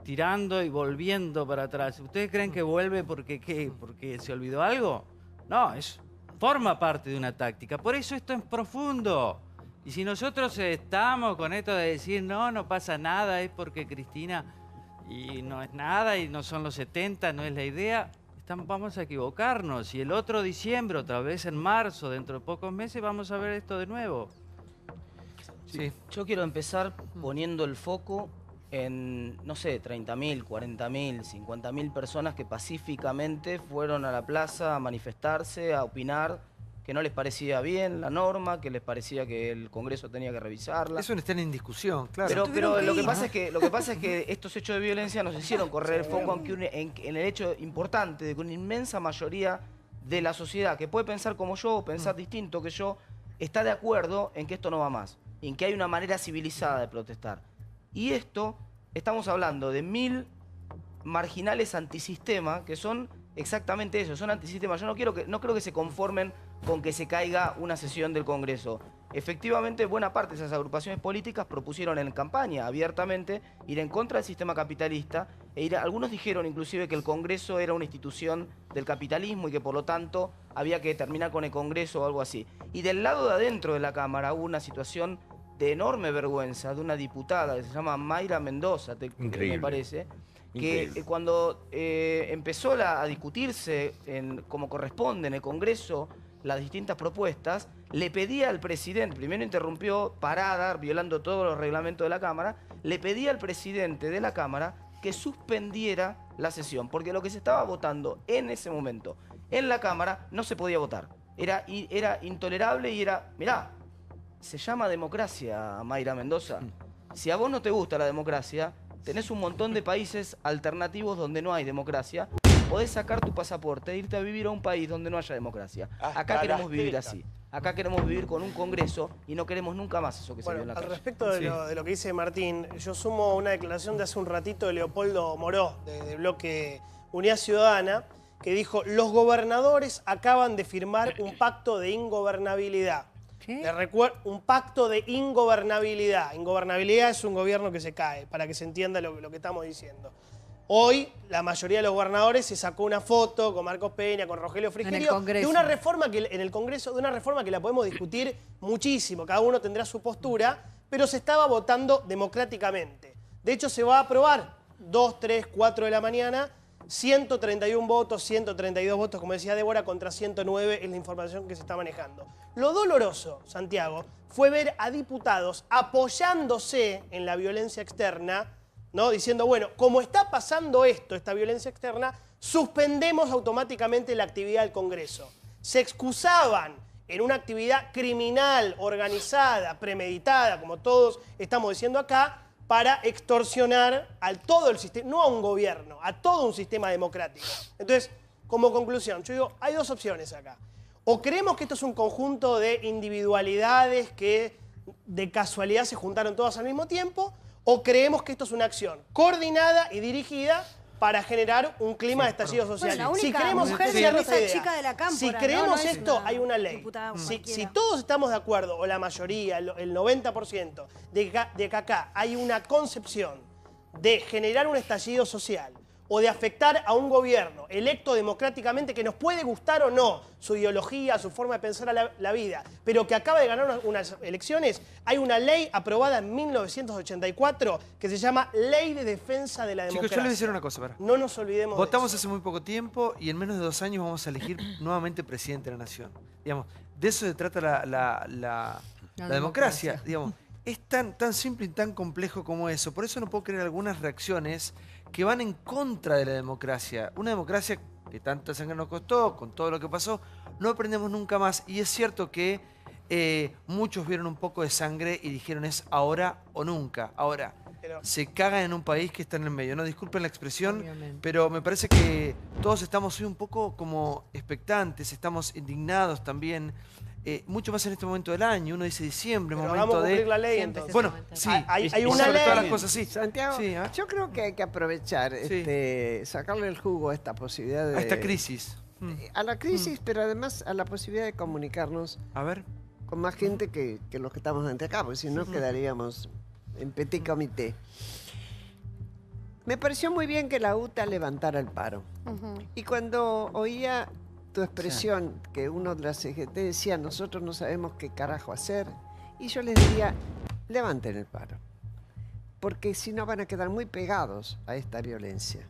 tirando y volviendo para atrás. ¿Ustedes creen que vuelve porque qué? ¿Porque se olvidó algo? No, forma parte de una táctica. Por eso esto es profundo. Y si nosotros estamos con esto de decir no pasa nada, es porque Cristina y no es nada y no son los 70, no es la idea, vamos a equivocarnos. Y el otro diciembre, otra vez en marzo, dentro de pocos meses, vamos a ver esto de nuevo. Sí. Yo quiero empezar poniendo el foco en, no sé, 30.000, 40.000, 50.000 personas que pacíficamente fueron a la plaza a manifestarse, a opinar, que no les parecía bien la norma, que les parecía que el Congreso tenía que revisarla. Eso no está en discusión, claro. Pero lo que pasa es que estos hechos de violencia nos hicieron correr el foco en el hecho importante de que una inmensa mayoría de la sociedad, que puede pensar como yo o pensar distinto que yo, está de acuerdo en que esto no va más, en que hay una manera civilizada de protestar. Y esto, estamos hablando de 1000 marginales antisistema, que son exactamente eso, son antisistemas. Yo no creo que se conformen con que se caiga una sesión del Congreso. Efectivamente, buena parte de esas agrupaciones políticas propusieron en campaña abiertamente ir en contra del sistema capitalista algunos dijeron inclusive que el Congreso era una institución del capitalismo y que por lo tanto había que terminar con el Congreso o algo así. Y del lado de adentro de la Cámara hubo una situación de enorme vergüenza de una diputada que se llama Mayra Mendoza, me parece, que cuando empezó a discutirse como corresponde en el Congreso las distintas propuestas, le pedía al presidente, primero interrumpió parada, violando todos los reglamentos de la Cámara, le pedía al presidente de la Cámara que suspendiera la sesión, porque lo que se estaba votando en ese momento en la Cámara no se podía votar. Era intolerable y era, mirá, se llama democracia, Mayra Mendoza. Si a vos no te gusta la democracia, tenés un montón de países alternativos donde no hay democracia. Podés sacar tu pasaporte e irte a vivir a un país donde no haya democracia. Acá queremos vivir así. Acá queremos vivir con un Congreso y no queremos nunca más eso que se vio en la calle. Al respecto de lo que dice Martín, yo sumo una declaración de hace un ratito de Leopoldo Moró, de Bloque Unidad Ciudadana, que dijo: los gobernadores acaban de firmar un pacto de ingobernabilidad. Les recuerdo, un pacto de ingobernabilidad. Ingobernabilidad es un gobierno que se cae, para que se entienda lo que estamos diciendo. Hoy, la mayoría de los gobernadores se sacó una foto con Marcos Peña, con Rogelio Frigerio, de una reforma que en el Congreso, de una reforma que la podemos discutir muchísimo, cada uno tendrá su postura, pero se estaba votando democráticamente. De hecho, se va a aprobar 2, 3, 4 de la mañana, 131 votos, 132 votos, como decía Débora, contra 109 es la información que se está manejando. Lo doloroso, Santiago, fue ver a diputados apoyándose en la violencia externa, ¿no? Diciendo, bueno, como está pasando esta violencia externa, suspendemos automáticamente la actividad del Congreso. Se excusaban en una actividad criminal, organizada, premeditada, como todos estamos diciendo acá, para extorsionar a todo el sistema, no a un gobierno, a todo un sistema democrático. Entonces, como conclusión, yo digo, hay dos opciones acá. O creemos que esto es un conjunto de individualidades que de casualidad se juntaron todas al mismo tiempo, o creemos que esto es una acción coordinada y dirigida para generar un clima de estallido social. Bueno, la única mujer chica de la cámpora, si creemos esto, hay una ley. Si todos estamos de acuerdo, o la mayoría, el 90%, de que acá hay una concepción de generar un estallido social o de afectar a un gobierno electo democráticamente, que nos puede gustar o no su ideología, su forma de pensar la vida, pero que acaba de ganar unas elecciones, hay una ley aprobada en 1984 que se llama Ley de Defensa de la Democracia. Chicos, yo les voy a decir una cosa, para. No nos olvidemos de Votamos eso. hace muy poco tiempo y en menos de 2 años vamos a elegir nuevamente presidente de la Nación. Digamos, de eso se trata la democracia. Digamos, es tan simple y tan complejo como eso. Por eso no puedo creer algunas reacciones que van en contra de la democracia. Una democracia que tanta sangre nos costó, con todo lo que pasó, no aprendemos nunca más. Y es cierto que muchos vieron un poco de sangre y dijeron es ahora o nunca. Ahora, se cagan en un país que está en el medio. No, disculpen la expresión, pero me parece que todos estamos hoy un poco como expectantes, estamos indignados también. Mucho más en este momento del año, uno dice diciembre, Pero momento vamos a cumplir de... la ley, entonces. Bueno, sí, hay una sobre ley. todas las cosas, sí. Santiago, Sí, yo creo que hay que aprovechar, sacarle el jugo a esta posibilidad de... A esta crisis. A la crisis, pero además a la posibilidad de comunicarnos con más gente que los que estamos ante acá, porque si no quedaríamos en petit comité. Me pareció muy bien que la UTA levantara el paro. Y cuando oía tu expresión, que uno de la CGT decía, nosotros no sabemos qué carajo hacer, y yo les diría, levanten el paro, porque si no van a quedar muy pegados a esta violencia.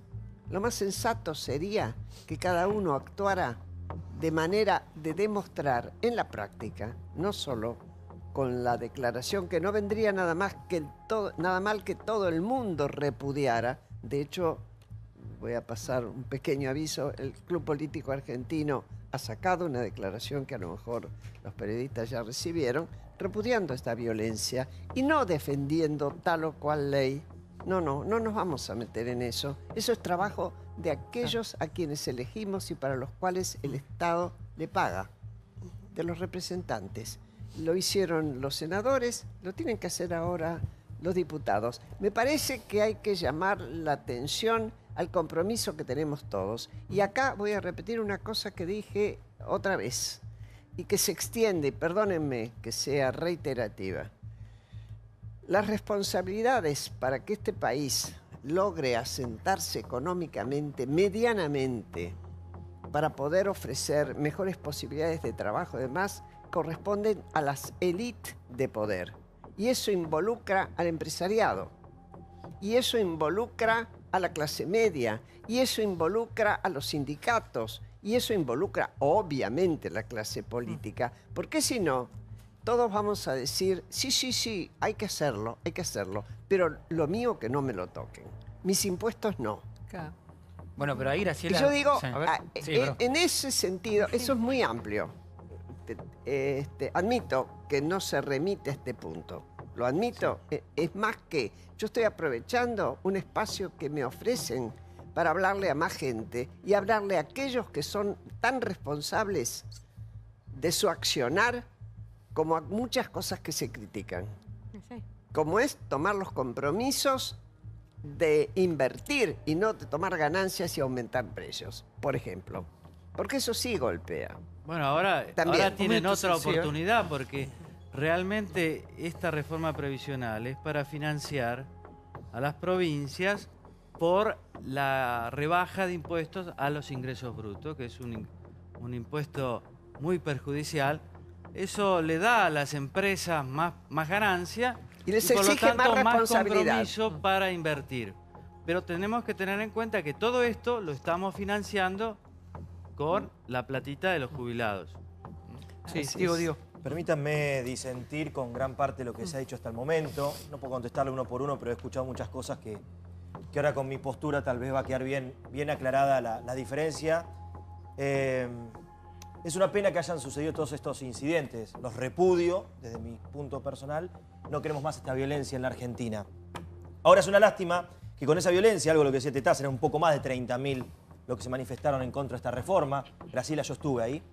Lo más sensato sería que cada uno actuara de manera de demostrar en la práctica, no solo con la declaración, que no vendría nada mal que todo el mundo repudiara. De hecho, voy a pasar un pequeño aviso, el Club Político Argentino ha sacado una declaración que a lo mejor los periodistas ya recibieron, repudiando esta violencia y no defendiendo tal o cual ley. No nos vamos a meter en eso. Eso es trabajo de aquellos a quienes elegimos y para los cuales el Estado le paga, de los representantes. Lo hicieron los senadores, lo tienen que hacer ahora los diputados. Me parece que hay que llamar la atención al compromiso que tenemos todos. Y acá voy a repetir una cosa que dije otra vez y que se extiende, perdónenme que sea reiterativa. Las responsabilidades para que este país logre asentarse económicamente, medianamente, para poder ofrecer mejores posibilidades de trabajo y demás, corresponden a las élites de poder. Y eso involucra al empresariado. Y eso involucra a la clase media. Y eso involucra a los sindicatos. Y eso involucra, obviamente, la clase política. Porque si no, todos vamos a decir, sí, hay que hacerlo, pero lo mío que no me lo toquen. Mis impuestos no. Claro. Bueno, pero ahí, Graciela... Y yo digo, sí. En ese sentido, eso es muy amplio. Admito que no se remite a este punto. Lo admito. Sí. Es más que yo estoy aprovechando un espacio que me ofrecen para hablarle a más gente y hablarle a aquellos que son tan responsables de su accionar como a muchas cosas que se critican. Sí. Como es tomar los compromisos de invertir y no de tomar ganancias y aumentar precios, por ejemplo. Porque eso sí golpea. Bueno, ahora tienen otra oportunidad porque realmente esta reforma previsional es para financiar a las provincias por la rebaja de impuestos a los ingresos brutos, que es un impuesto muy perjudicial. Eso le da a las empresas más ganancia y les por lo exige tanto más responsabilidad. Compromiso para invertir. Pero tenemos que tener en cuenta que todo esto lo estamos financiando con la platita de los jubilados. Sí, digo. Permítanme disentir con gran parte de lo que se ha dicho hasta el momento. No puedo contestarle uno por uno, pero he escuchado muchas cosas que ahora con mi postura tal vez va a quedar bien aclarada la diferencia. Es una pena que hayan sucedido todos estos incidentes. Los repudio desde mi punto personal. No queremos más esta violencia en la Argentina. Ahora es una lástima que con esa violencia, algo de lo que decía Tetaz, eran un poco más de 30.000 los que se manifestaron en contra de esta reforma. Graciela, yo estuve ahí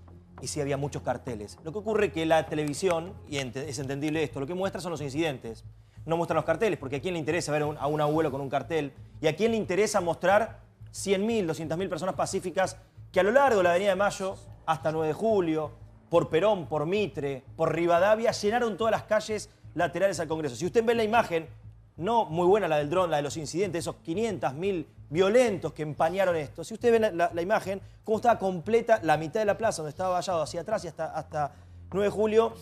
y sí había muchos carteles. Lo que ocurre es que la televisión, y es entendible esto, lo que muestra son los incidentes. No muestran los carteles, porque ¿a quién le interesa ver a un abuelo con un cartel? ¿Y a quién le interesa mostrar 100.000, 200.000 personas pacíficas que a lo largo de la Avenida de Mayo hasta 9 de julio, por Perón, por Mitre, por Rivadavia, llenaron todas las calles laterales al Congreso? Si usted ve la imagen, no muy buena la del dron, la de los incidentes, esos 500.000 violentos que empañaron esto. Si usted ve la imagen, cómo estaba completa la mitad de la plaza, donde estaba vallado hacia atrás y hasta 9 de julio,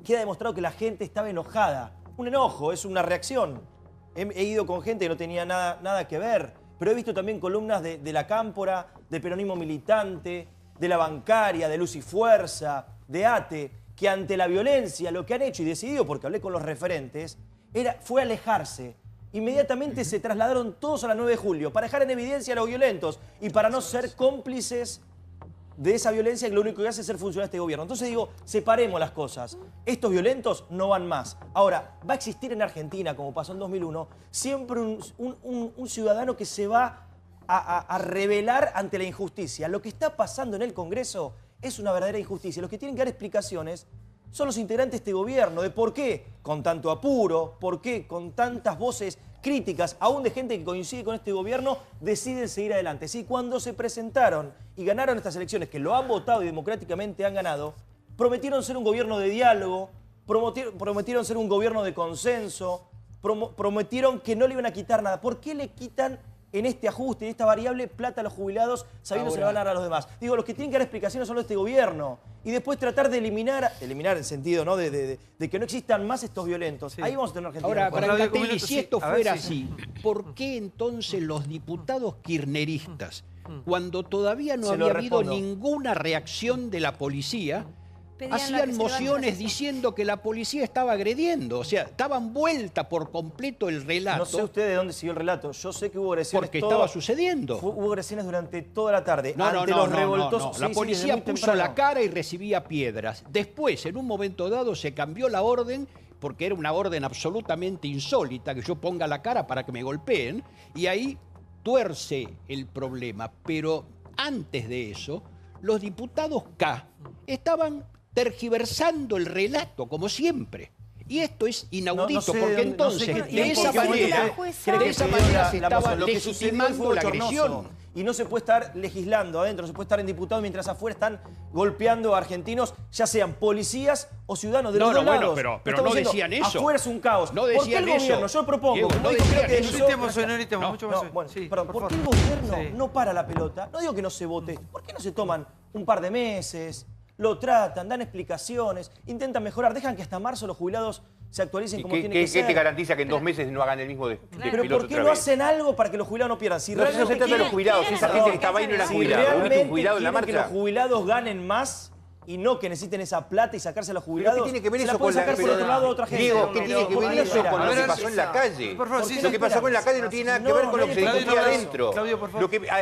queda demostrado que la gente estaba enojada. Un enojo, es una reacción. He ido con gente que no tenía nada que ver, pero he visto también columnas de la Cámpora, de peronismo militante, de la bancaria, de Luz y Fuerza, de ATE, que ante la violencia lo que han hecho y decidido, porque hablé con los referentes, fue alejarse. Inmediatamente se trasladaron todos a la 9 de julio para dejar en evidencia a los violentos y para no ser cómplices de esa violencia que lo único que hace es ser funcionar este gobierno. Entonces digo, separemos las cosas. Estos violentos no van más. Ahora, va a existir en Argentina, como pasó en 2001, siempre un ciudadano que se va a rebelar ante la injusticia. Lo que está pasando en el Congreso es una verdadera injusticia. Los que tienen que dar explicaciones son los integrantes de este gobierno, de por qué con tanto apuro, por qué con tantas voces críticas, aún de gente que coincide con este gobierno, deciden seguir adelante. Sí, cuando se presentaron y ganaron estas elecciones, que lo han votado y democráticamente han ganado, prometieron ser un gobierno de diálogo, prometieron ser un gobierno de consenso, prometieron que no le iban a quitar nada. ¿Por qué le quitan en este ajuste, en esta variable, plata a los jubilados, sabiendo que se le van a dar a los demás? Digo, los que tienen que dar explicaciones son los de este gobierno. Y después tratar de eliminar en sentido, ¿no? de que no existan más estos violentos. Sí. Ahí vamos a tener Argentina. Ahora, para si esto fuera así, ¿por qué entonces los diputados kirchneristas, cuando todavía no había habido ninguna reacción de la policía, hacían mociones diciendo que la policía estaba agrediendo? O sea, daban vuelta por completo el relato. No sé usted de dónde siguió el relato. Yo sé que hubo agresiones. Porque estaba sucediendo. Hubo agresiones durante toda la tarde. No. Revoltosos. La policía puso la cara y recibía piedras. Después, en un momento dado, se cambió la orden, porque era una orden absolutamente insólita, que yo ponga la cara para que me golpeen, y ahí tuerce el problema. Pero antes de eso, los diputados K estaban tergiversando el relato, como siempre. Y esto es inaudito, porque entonces, de esa manera se estaba legitimando la agresión. Y no se puede estar legislando adentro, no se puede estar en diputado mientras afuera están golpeando a argentinos, ya sean policías o ciudadanos de los dos lados. Pero no decían eso. Afuera es un caos. No decían ¿Por qué el gobierno? Yo propongo. Diego, no decían eso. Perdón, ¿por qué el gobierno no para la pelota? No digo que no se vote. ¿Por qué no se toman un par de meses? Lo tratan, dan explicaciones, intentan mejorar, dejan que hasta marzo los jubilados se actualicen como tiene que ser. ¿Qué te garantiza que en 2 meses no hagan el mismo Pero ¿por qué no hacen algo para que los jubilados no pierdan? Si no se trata de los jubilados, esa gente que estaba ahí no era jubilado. ¿Viste un jubilado en la marcha? Que los jubilados ganen más y no que necesiten esa plata y sacarse a los jubilados. ¿Qué tiene que ver eso con sacar por otro lado a otra gente? Diego, ¿qué tiene que ver eso con lo que pasó en la calle? Lo que pasó en la calle no tiene nada que ver con lo que se discutía adentro.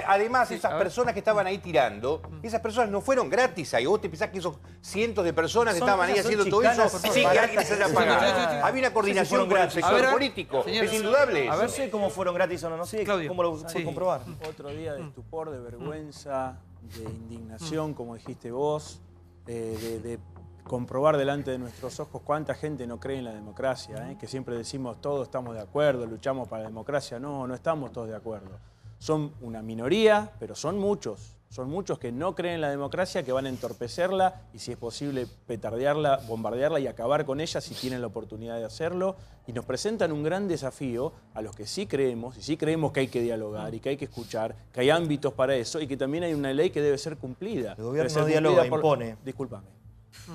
Además, esas personas que estaban ahí tirando, esas personas no fueron gratis ahí. Vos te pensás que esos cientos de personas que estaban ahí haciendo todo eso, sí que alguien se la pagaba. Había una coordinación con el sector político. Es indudable. A ver, no sé cómo fueron gratis o no sé cómo lo puedo comprobar. Otro día de estupor, de vergüenza, de indignación, como dijiste vos. De comprobar delante de nuestros ojos cuánta gente no cree en la democracia, que siempre decimos todos estamos de acuerdo, luchamos para la democracia. No estamos todos de acuerdo. Son una minoría, pero son muchos que no creen en la democracia, que van a entorpecerla y si es posible petardearla, bombardearla y acabar con ella si tienen la oportunidad de hacerlo. Y nos presentan un gran desafío a los que sí creemos, y sí creemos que hay que dialogar y que hay que escuchar, que hay ámbitos para eso y que también hay una ley que debe ser cumplida. El gobierno no dialoga, impone. Discúlpame.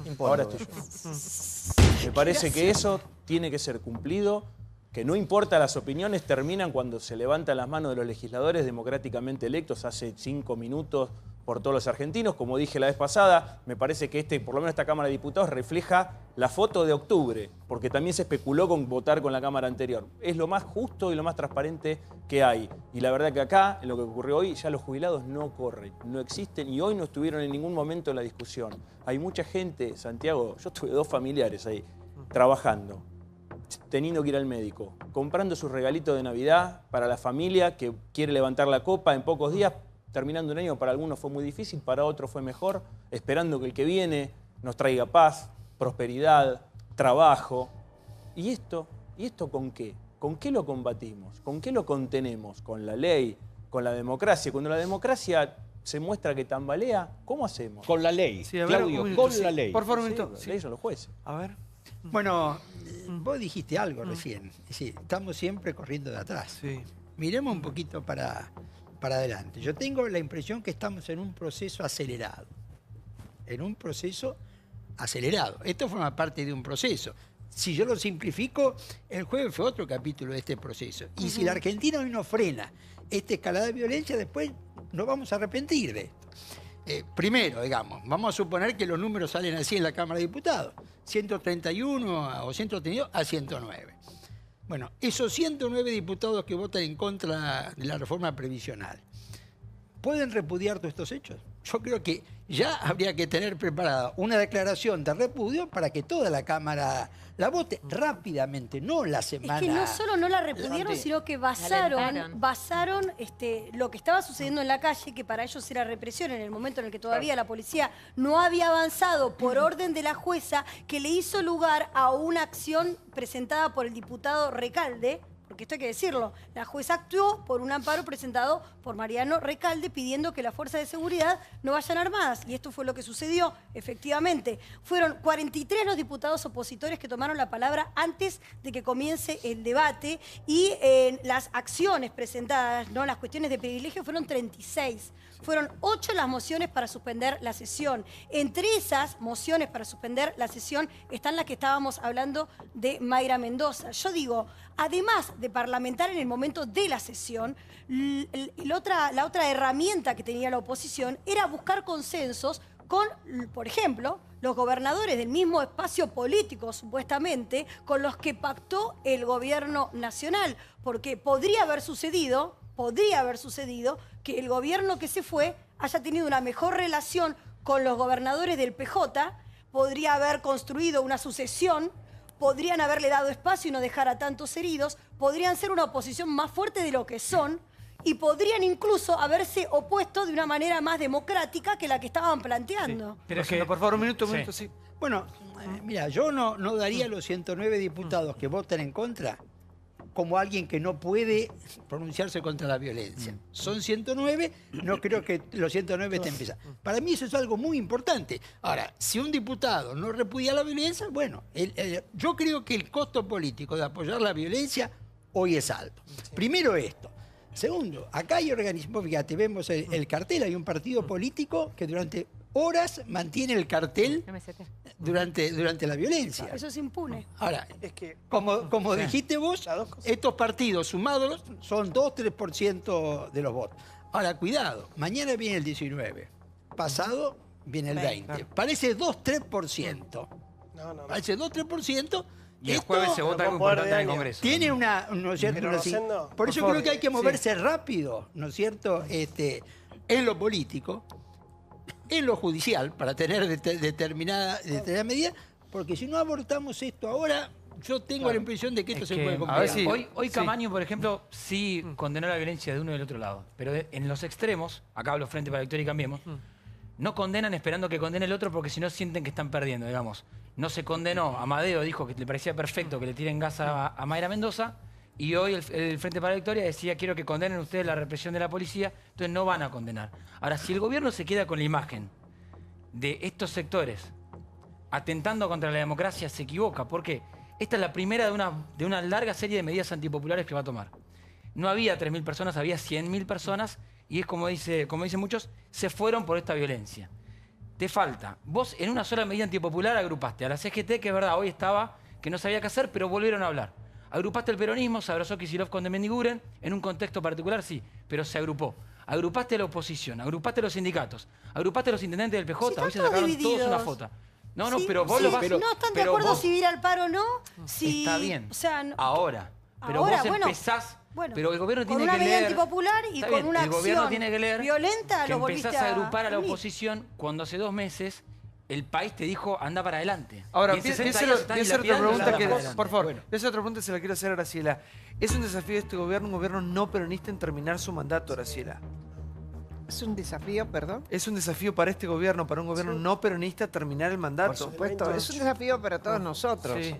Impone. Ahora estoy yo. Me parece que eso tiene que ser cumplido, que no importa las opiniones, terminan cuando se levantan las manos de los legisladores democráticamente electos hace 5 minutos por todos los argentinos. Como dije la vez pasada, me parece que por lo menos esta Cámara de Diputados refleja la foto de octubre, porque también se especuló con votar con la Cámara anterior. Es lo más justo y lo más transparente que hay. Y la verdad que acá, en lo que ocurrió hoy, ya los jubilados no corren, no existen y hoy no estuvieron en ningún momento en la discusión. Hay mucha gente, Santiago, yo tuve 2 familiares ahí trabajando, teniendo que ir al médico, comprando sus regalitos de Navidad para la familia que quiere levantar la copa en pocos días. Terminando un año para algunos fue muy difícil, para otros fue mejor, esperando que el que viene nos traiga paz, prosperidad, trabajo. ¿Y esto con qué? ¿Con qué lo combatimos? ¿Con qué lo contenemos? ¿Con la ley? ¿Con la democracia? Cuando la democracia se muestra que tambalea, ¿cómo hacemos? Con la ley, sí, Claudio, con la ley. Por favor, un minuto. La ley son los jueces. A ver. Bueno, vos dijiste algo recién. Es decir, estamos siempre corriendo de atrás. Sí. Miremos un poquito para adelante. Yo tengo la impresión que estamos en un proceso acelerado. En un proceso acelerado. Esto forma parte de un proceso. Si yo lo simplifico, el jueves fue otro capítulo de este proceso. Y si la Argentina hoy no frena esta escalada de violencia, después nos vamos a arrepentir de esto. Primero, digamos, vamos a suponer que los números salen así en la Cámara de Diputados. 131 o 132 a 109. Bueno, esos 109 diputados que votan en contra de la reforma previsional, ¿pueden repudiar todos estos hechos? Yo creo que ya habría que tener preparada una declaración de repudio para que toda la Cámara la vote rápidamente, no la semana. Es que no solo no la repudieron, sino que basaron lo que estaba sucediendo en la calle, que para ellos era represión en el momento en el que todavía la policía no había avanzado por orden de la jueza, que le hizo lugar a una acción presentada por el diputado Recalde, porque esto hay que decirlo, la jueza actuó por un amparo presentado por Mariano Recalde pidiendo que las fuerzas de seguridad no vayan armadas. Y esto fue lo que sucedió, efectivamente. Fueron 43 los diputados opositores que tomaron la palabra antes de que comience el debate y las acciones presentadas, ¿no? Las cuestiones de privilegio fueron 36. Fueron 8 las mociones para suspender la sesión. Entre esas mociones para suspender la sesión están las que estábamos hablando de Mayra Mendoza. Yo digo, además de parlamentar en el momento de la sesión. La otra herramienta que tenía la oposición era buscar consensos con, por ejemplo, los gobernadores del mismo espacio político, supuestamente, con los que pactó el gobierno nacional. Porque podría haber sucedido que el gobierno que se fue haya tenido una mejor relación con los gobernadores del PJ, podría haber construido una sucesión, podrían haberle dado espacio y no dejar a tantos heridos, podrían ser una oposición más fuerte de lo que son, y podrían incluso haberse opuesto de una manera más democrática que la que estaban planteando. Sí. Pero que, por favor, un minuto, sí. Bueno, mira, yo no daría a los 109 diputados que votan en contra como alguien que no puede pronunciarse contra la violencia. Son 109, no creo que los 109 estén pesados. Para mí eso es algo muy importante. Ahora, si un diputado no repudia la violencia, bueno, yo creo que el costo político de apoyar la violencia hoy es alto. Primero esto. Segundo, acá hay organismos, fíjate, vemos el cartel, hay un partido político que durante horas mantiene el cartel durante la violencia. Eso es impune. Ahora, como dijiste vos, estos partidos sumados son 2-3% de los votos. Ahora, cuidado, mañana viene el 19, pasado viene el 20. Parece 2-3%. Parece 2-3%. Y el jueves se vota algo importante en el Congreso. Tiene ¿no es cierto? Por eso creo que hay que moverse rápido, ¿no es cierto? En lo político, en lo judicial, para tener determinada medida, porque si no abortamos esto ahora, yo tengo la impresión de que esto se puede complicar. Hoy Camaño, por ejemplo, sí condenó la violencia de uno y del otro lado, pero en los extremos, acá hablo Frente para la Victoria y Cambiemos, no condenan esperando que condene el otro porque si no sienten que están perdiendo, digamos. No se condenó, Amadeo dijo que le parecía perfecto que le tiren gas a Mayra Mendoza, y hoy el Frente para la Victoria decía: quiero que condenen ustedes la represión de la policía, entonces no van a condenar. Ahora, si el gobierno se queda con la imagen de estos sectores atentando contra la democracia, se equivoca, porque esta es la primera de una larga serie de medidas antipopulares que va a tomar. No había 3.000 personas, había 100.000 personas, y es como dicen muchos, se fueron por esta violencia. Te falta. Vos en una sola medida antipopular agrupaste a la CGT, que es verdad, hoy estaba, que no sabía qué hacer, pero volvieron a hablar. Agrupaste el peronismo, se abrazó Kicillof con de Mendiguren, en un contexto particular sí, pero se agrupó. Agrupaste a la oposición, agrupaste a los sindicatos, agrupaste a los intendentes del PJ, hoy se sacaron todos una foto. No, pero vos lo vas... no están de acuerdo si ir al paro o no. Está bien, o sea, ahora. Pero vos empezás... pero el gobierno tiene que leer... Con una medida antipopular y con una acción violenta lo volviste a... empezás a agrupar a la oposición cuando hace 2 meses el país te dijo anda para adelante. Ahora, voy a hacer otra pregunta que... Por favor, voy a hacer otra pregunta y se la quiero hacer a Graciela. ¿Es un desafío de este gobierno, un gobierno no peronista, en terminar su mandato, Graciela? ¿Es un desafío, perdón? ¿Es un desafío para este gobierno, para un gobierno no peronista, terminar el mandato? Por supuesto, es un desafío para todos nosotros. Sí.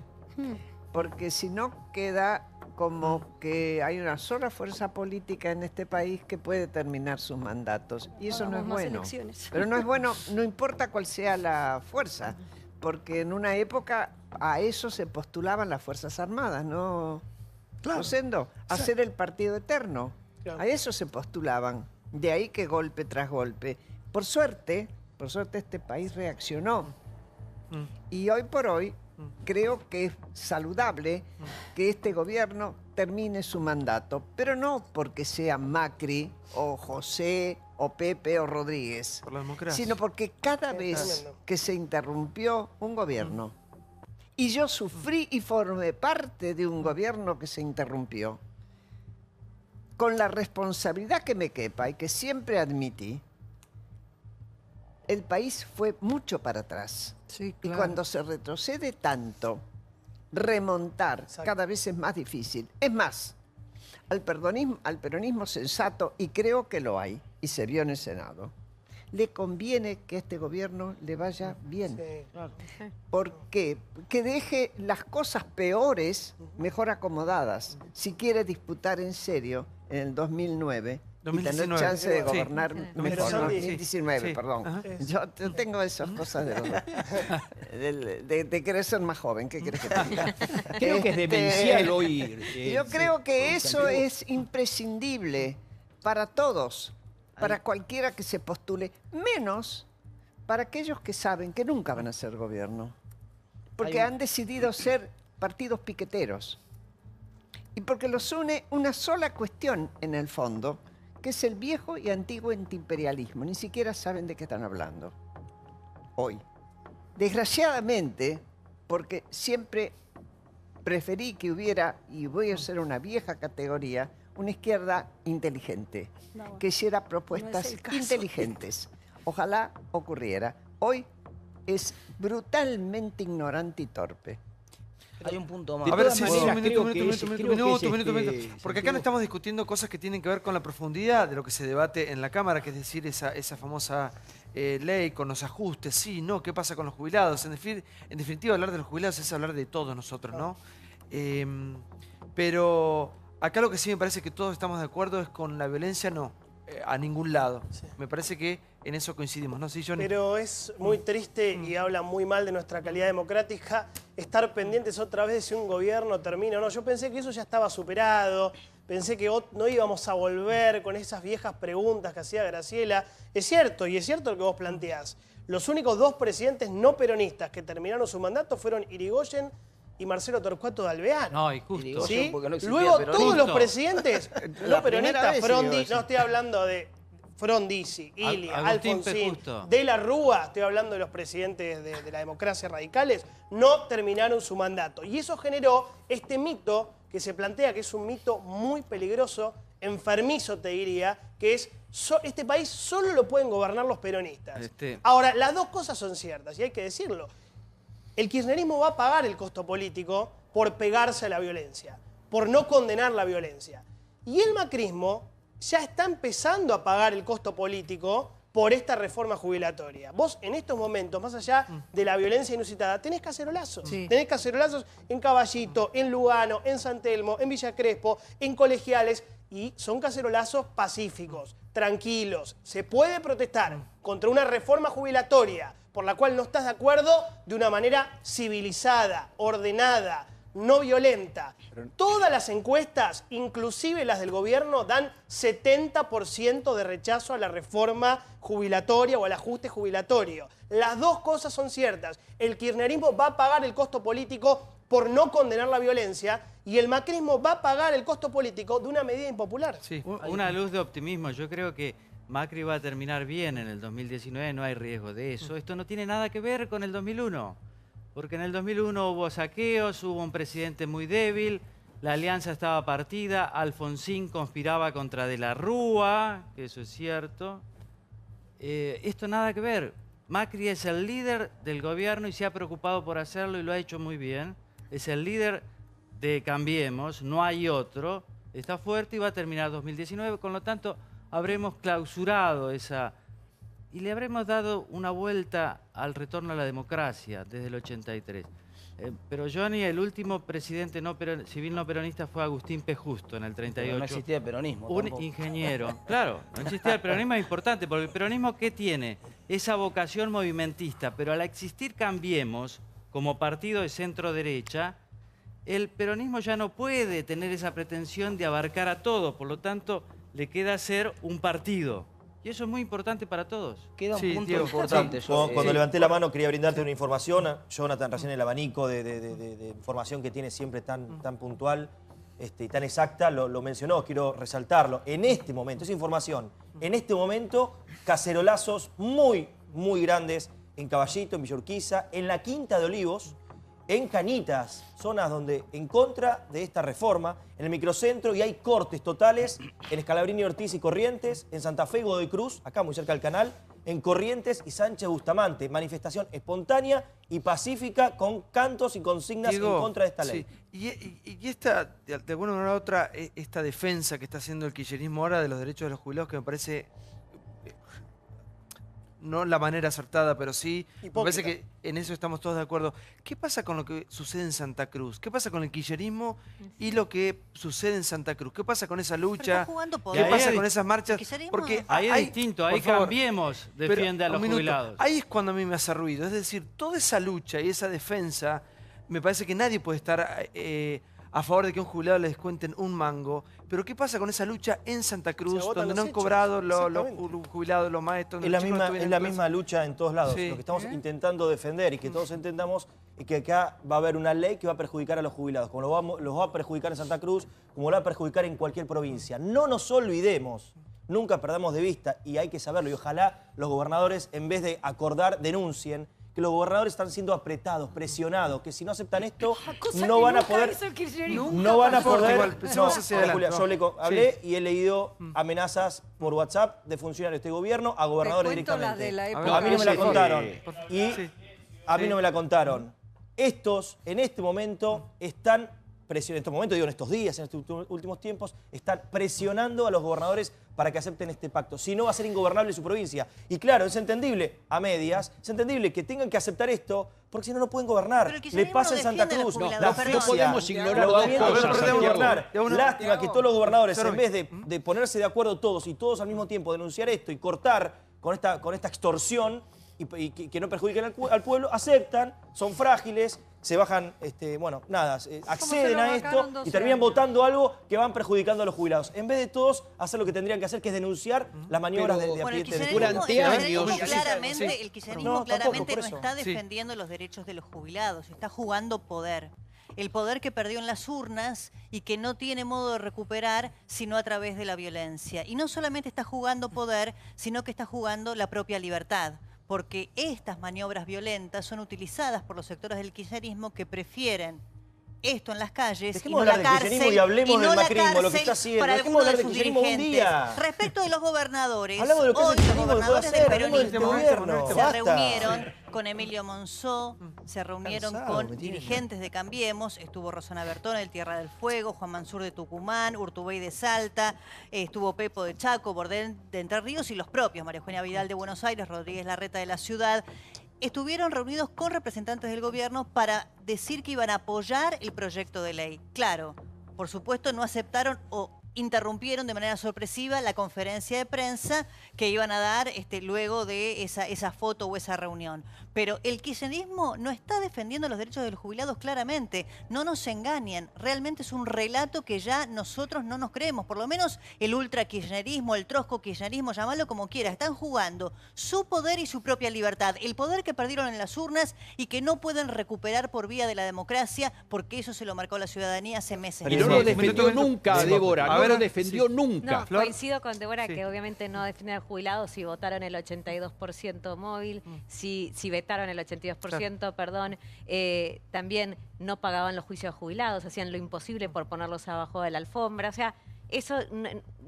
Porque si no queda como que hay una sola fuerza política en este país que puede terminar sus mandatos. Y eso no es bueno. Pero no es bueno, no importa cuál sea la fuerza, porque en una época a eso se postulaban las Fuerzas Armadas, ¿no? Rosendo, hacer el partido eterno. A eso se postulaban. De ahí que golpe tras golpe. Por suerte este país reaccionó. Y hoy por hoy creo que es saludable que este gobierno termine su mandato, pero no porque sea Macri o José o Pepe o Rodríguez, por la democracia, sino porque cada vez que se interrumpió un gobierno, y yo sufrí y formé parte de un gobierno que se interrumpió, con la responsabilidad que me quepa y que siempre admití, el país fue mucho para atrás. Sí, claro. Y cuando se retrocede tanto, remontar cada vez es más difícil. Es más, al peronismo sensato, y creo que lo hay, y se vio en el Senado, le conviene que a este gobierno le vaya bien. Sí, claro. ¿Por qué? Que deje las cosas peores mejor acomodadas. Si quiere disputar en serio en el 2009... 2019. Y tener chance de gobernar mejor. 2019, perdón. Ajá. Yo tengo esas cosas de querer ser más joven. ¿Qué crees que te diga? Creo que es demencial oír. Yo creo que eso es imprescindible para todos, para cualquiera que se postule, menos para aquellos que saben que nunca van a ser gobierno, porque han decidido ser partidos piqueteros. Y porque los une una sola cuestión en el fondo, que es el viejo y antiguo antiimperialismo. Ni siquiera saben de qué están hablando hoy. Desgraciadamente, porque siempre preferí que hubiera, y voy a ser una vieja categoría, una izquierda inteligente, que hiciera propuestas inteligentes. Ojalá ocurriera. Hoy es brutalmente ignorante y torpe. Hay un punto más. A ver, sí, un minuto. Porque acá no estamos discutiendo cosas que tienen que ver con la profundidad de lo que se debate en la Cámara, que es decir, esa famosa ley con los ajustes, sí, no, ¿qué pasa con los jubilados? En definitiva, hablar de los jubilados es hablar de todos nosotros, ¿no? Pero acá lo que sí me parece que todos estamos de acuerdo es con la violencia, no, a ningún lado. Sí. Me parece que en eso coincidimos, ¿no? Sí, Johnny. Pero es muy triste y habla muy mal de nuestra calidad democrática estar pendientes otra vez de si un gobierno termina o no. Yo pensé que eso ya estaba superado, pensé que no íbamos a volver con esas viejas preguntas que hacía Graciela. Es cierto, y es cierto lo que vos planteás. Los únicos 2 presidentes no peronistas que terminaron su mandato fueron Irigoyen y Marcelo Torcuato de Alvear. No, y justo. ¿Sí? No luego todos los presidentes no peronistas, Frondizi, no estoy hablando de Frondizi, Ilia, Alfonsín, De la Rúa, estoy hablando de los presidentes de la democracia radicales, no terminaron su mandato. Y eso generó este mito que se plantea, que es un mito muy peligroso, enfermizo te diría, que es este país solo lo pueden gobernar los peronistas. Ahora, las dos cosas son ciertas y hay que decirlo. El kirchnerismo va a pagar el costo político por pegarse a la violencia, por no condenar la violencia. Y el macrismo ya está empezando a pagar el costo político por esta reforma jubilatoria. Vos en estos momentos, más allá de la violencia inusitada, tenés cacerolazos. Sí. Tenés cacerolazos en Caballito, en Lugano, en San Telmo, en Villa Crespo, en Colegiales, y son cacerolazos pacíficos, tranquilos. Se puede protestar contra una reforma jubilatoria por la cual no estás de acuerdo de una manera civilizada, ordenada, no violenta. Todas las encuestas, inclusive las del gobierno, dan 70% de rechazo a la reforma jubilatoria o al ajuste jubilatorio. Las dos cosas son ciertas. El kirchnerismo va a pagar el costo político por no condenar la violencia y el macrismo va a pagar el costo político de una medida impopular. Sí, una luz de optimismo. Yo creo que Macri va a terminar bien en el 2019, no hay riesgo de eso. Esto no tiene nada que ver con el 2001. Porque en el 2001 hubo saqueos, hubo un presidente muy débil, la alianza estaba partida, Alfonsín conspiraba contra De la Rúa, que eso es cierto. Esto nada que ver. Macri es el líder del gobierno y se ha preocupado por hacerlo y lo ha hecho muy bien. Es el líder de Cambiemos, no hay otro. Está fuerte y va a terminar 2019, con lo tanto habremos clausurado esa... Y le habremos dado una vuelta al retorno a la democracia desde el 83. Pero Johnny, el último presidente civil no peronista fue Agustín P. Justo en el 38. Pero no existía el peronismo. Un tampoco. ingeniero. Claro, no existía el peronismo, es importante, porque el peronismo ¿qué tiene? Esa vocación movimentista. Pero al existir Cambiemos como partido de centro-derecha, el peronismo ya no puede tener esa pretensión de abarcar a todos. Por lo tanto, le queda ser un partido. Y eso es muy importante para todos. Queda un punto importante. Sí. Cuando levanté la mano quería brindarte una información. Jonathan, recién el abanico de información que tiene siempre tan puntual y tan exacta, lo mencionó, quiero resaltarlo. En este momento, esa información, en este momento, cacerolazos muy grandes en Caballito, en Villa Urquiza, en la Quinta de Olivos, en Cañitas, zonas donde en contra de esta reforma, en el microcentro, y hay cortes totales en Scalabrini, Ortiz y Corrientes, en Santa Fe y Godoy Cruz, acá muy cerca del canal, en Corrientes y Sánchez Bustamante. Manifestación espontánea y pacífica con cantos y consignas en contra de esta ley. Sí. Y esta, de alguna manera u otra, esta defensa que está haciendo el kirchnerismo ahora de los derechos de los jubilados, que me parece... No la manera acertada, pero sí, me parece que en eso estamos todos de acuerdo. ¿Qué pasa con lo que sucede en Santa Cruz? ¿Qué pasa con el kirchnerismo y lo que sucede en Santa Cruz? ¿Qué pasa con esa lucha? ¿Qué pasa con esas marchas? Porque ahí es distinto, ahí Cambiemos defiende a los jubilados. Ahí es cuando a mí me hace ruido. Es decir, toda esa lucha y esa defensa, me parece que nadie puede estar a favor de que a un jubilado le descuenten un mango. Pero ¿qué pasa con esa lucha en Santa Cruz, donde no han cobrado los jubilados, los maestros? Es la misma lucha en todos lados. Sí. Lo que estamos intentando defender y que todos entendamos que acá va a haber una ley que va a perjudicar a los jubilados, como los va a perjudicar en Santa Cruz, como lo va a perjudicar en cualquier provincia. No nos olvidemos, nunca perdamos de vista, y hay que saberlo, y ojalá los gobernadores, en vez de acordar, denuncien, que los gobernadores están siendo apretados, presionados, que si no aceptan esto, no van a poder... No van a poder... No, Julia, yo hablé y he leído amenazas por WhatsApp de funcionarios de este gobierno a gobernadores directamente. A mí no me la contaron. Y a mí no me la contaron. Estos, en este momento, están presionando, en estos momentos, digo en estos días, en estos últimos tiempos, están presionando a los gobernadores para que acepten este pacto. Si no, va a ser ingobernable su provincia. Y claro, es entendible, a medias, es entendible que tengan que aceptar esto, porque si no, no pueden gobernar. Le pasa en Santa Cruz, la asfixia, no podemos ignorar los dos cosas, gobernar. Lástima que todos los gobernadores, en vez de ponerse de acuerdo todos y todos al mismo tiempo denunciar esto y cortar con esta extorsión y que no perjudiquen al pueblo, aceptan, son frágiles, se bajan, bueno, nada, acceden a esto y terminan votando algo que van perjudicando a los jubilados. En vez de todos hacer lo que tendrían que hacer, que es denunciar las maniobras de durante años. El kirchnerismo claramente no está defendiendo los derechos de los jubilados, está jugando poder. El poder que perdió en las urnas y que no tiene modo de recuperar sino a través de la violencia. Y no solamente está jugando poder, sino que está jugando la propia libertad. Porque estas maniobras violentas son utilizadas por los sectores del kirchnerismo que prefieren esto en las calles y no la cárcel, y hablemos del macrismo, lo que está haciendo. Para algunos de sus dirigentes. Respecto de los gobernadores, hoy los gobernadores del peronismo se reunieron con Emilio Monzó, se reunieron con dirigentes de Cambiemos, estuvo Rosana Bertone del Tierra del Fuego, Juan Mansur de Tucumán, Urtubey de Salta, estuvo Pepo de Chaco, Bordén de Entre Ríos y los propios, María Eugenia Vidal de Buenos Aires, Rodríguez Larreta de la Ciudad. Estuvieron reunidos con representantes del gobierno para decir que iban a apoyar el proyecto de ley. Claro, por supuesto no aceptaron o interrumpieron de manera sorpresiva la conferencia de prensa que iban a dar luego de esa foto o esa reunión. Pero el kirchnerismo no está defendiendo los derechos de los jubilados claramente. No nos engañen. Realmente es un relato que ya nosotros no nos creemos. Por lo menos el ultra-kirchnerismo, el trosco-kirchnerismo, llamalo como quieras. Están jugando su poder y su propia libertad. El poder que perdieron en las urnas y que no pueden recuperar por vía de la democracia porque eso se lo marcó la ciudadanía hace meses. Y no lo defendió nunca, Débora. No lo defendió nunca. No, coincido con Débora que obviamente no defienden al jubilado si votaron el 82% móvil, si vetaron el 82%, perdón, también no pagaban los juicios de jubilados, hacían lo imposible por ponerlos abajo de la alfombra, o sea, eso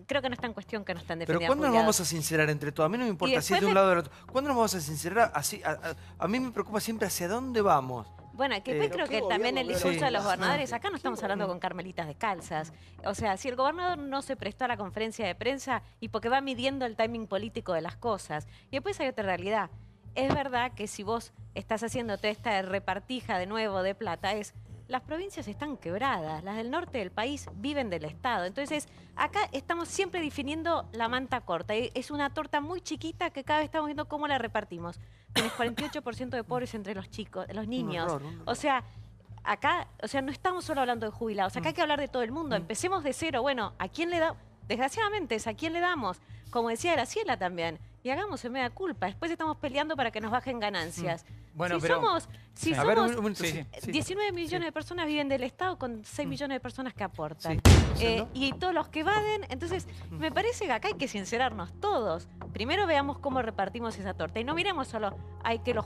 creo que no está en cuestión que no están defendiendo. Pero ¿cuándo nos vamos a sincerar entre todos? A mí no me importa si es de un lado o del otro. ¿Cuándo nos vamos a sincerar? Así, a mí me preocupa siempre hacia dónde vamos. Bueno, que después creo que también el discurso de los gobernadores, acá no estamos hablando con carmelitas descalzas. O sea, si el gobernador no se prestó a la conferencia de prensa y porque va midiendo el timing político de las cosas. Y después hay otra realidad. Es verdad que si vos estás haciéndote esta repartija de nuevo de plata, las provincias están quebradas, las del norte del país viven del Estado. Entonces, acá estamos siempre definiendo la manta corta. Es una torta muy chiquita que cada vez estamos viendo cómo la repartimos. Tenés 48% de pobres entre los chicos, los niños. Un horror. O sea, acá, no estamos solo hablando de jubilados, acá hay que hablar de todo el mundo. Empecemos de cero. Bueno, ¿a quién le damos? Desgraciadamente es a quién le damos. Como decía Graciela también. Y hagamos en media culpa. Después estamos peleando para que nos bajen ganancias. Bueno, si somos 19 millones de personas viven del Estado con 6 millones de personas que aportan. Y todos los que evaden. Entonces, me parece que acá hay que sincerarnos todos. Primero veamos cómo repartimos esa torta. Y no miremos solo, hay que los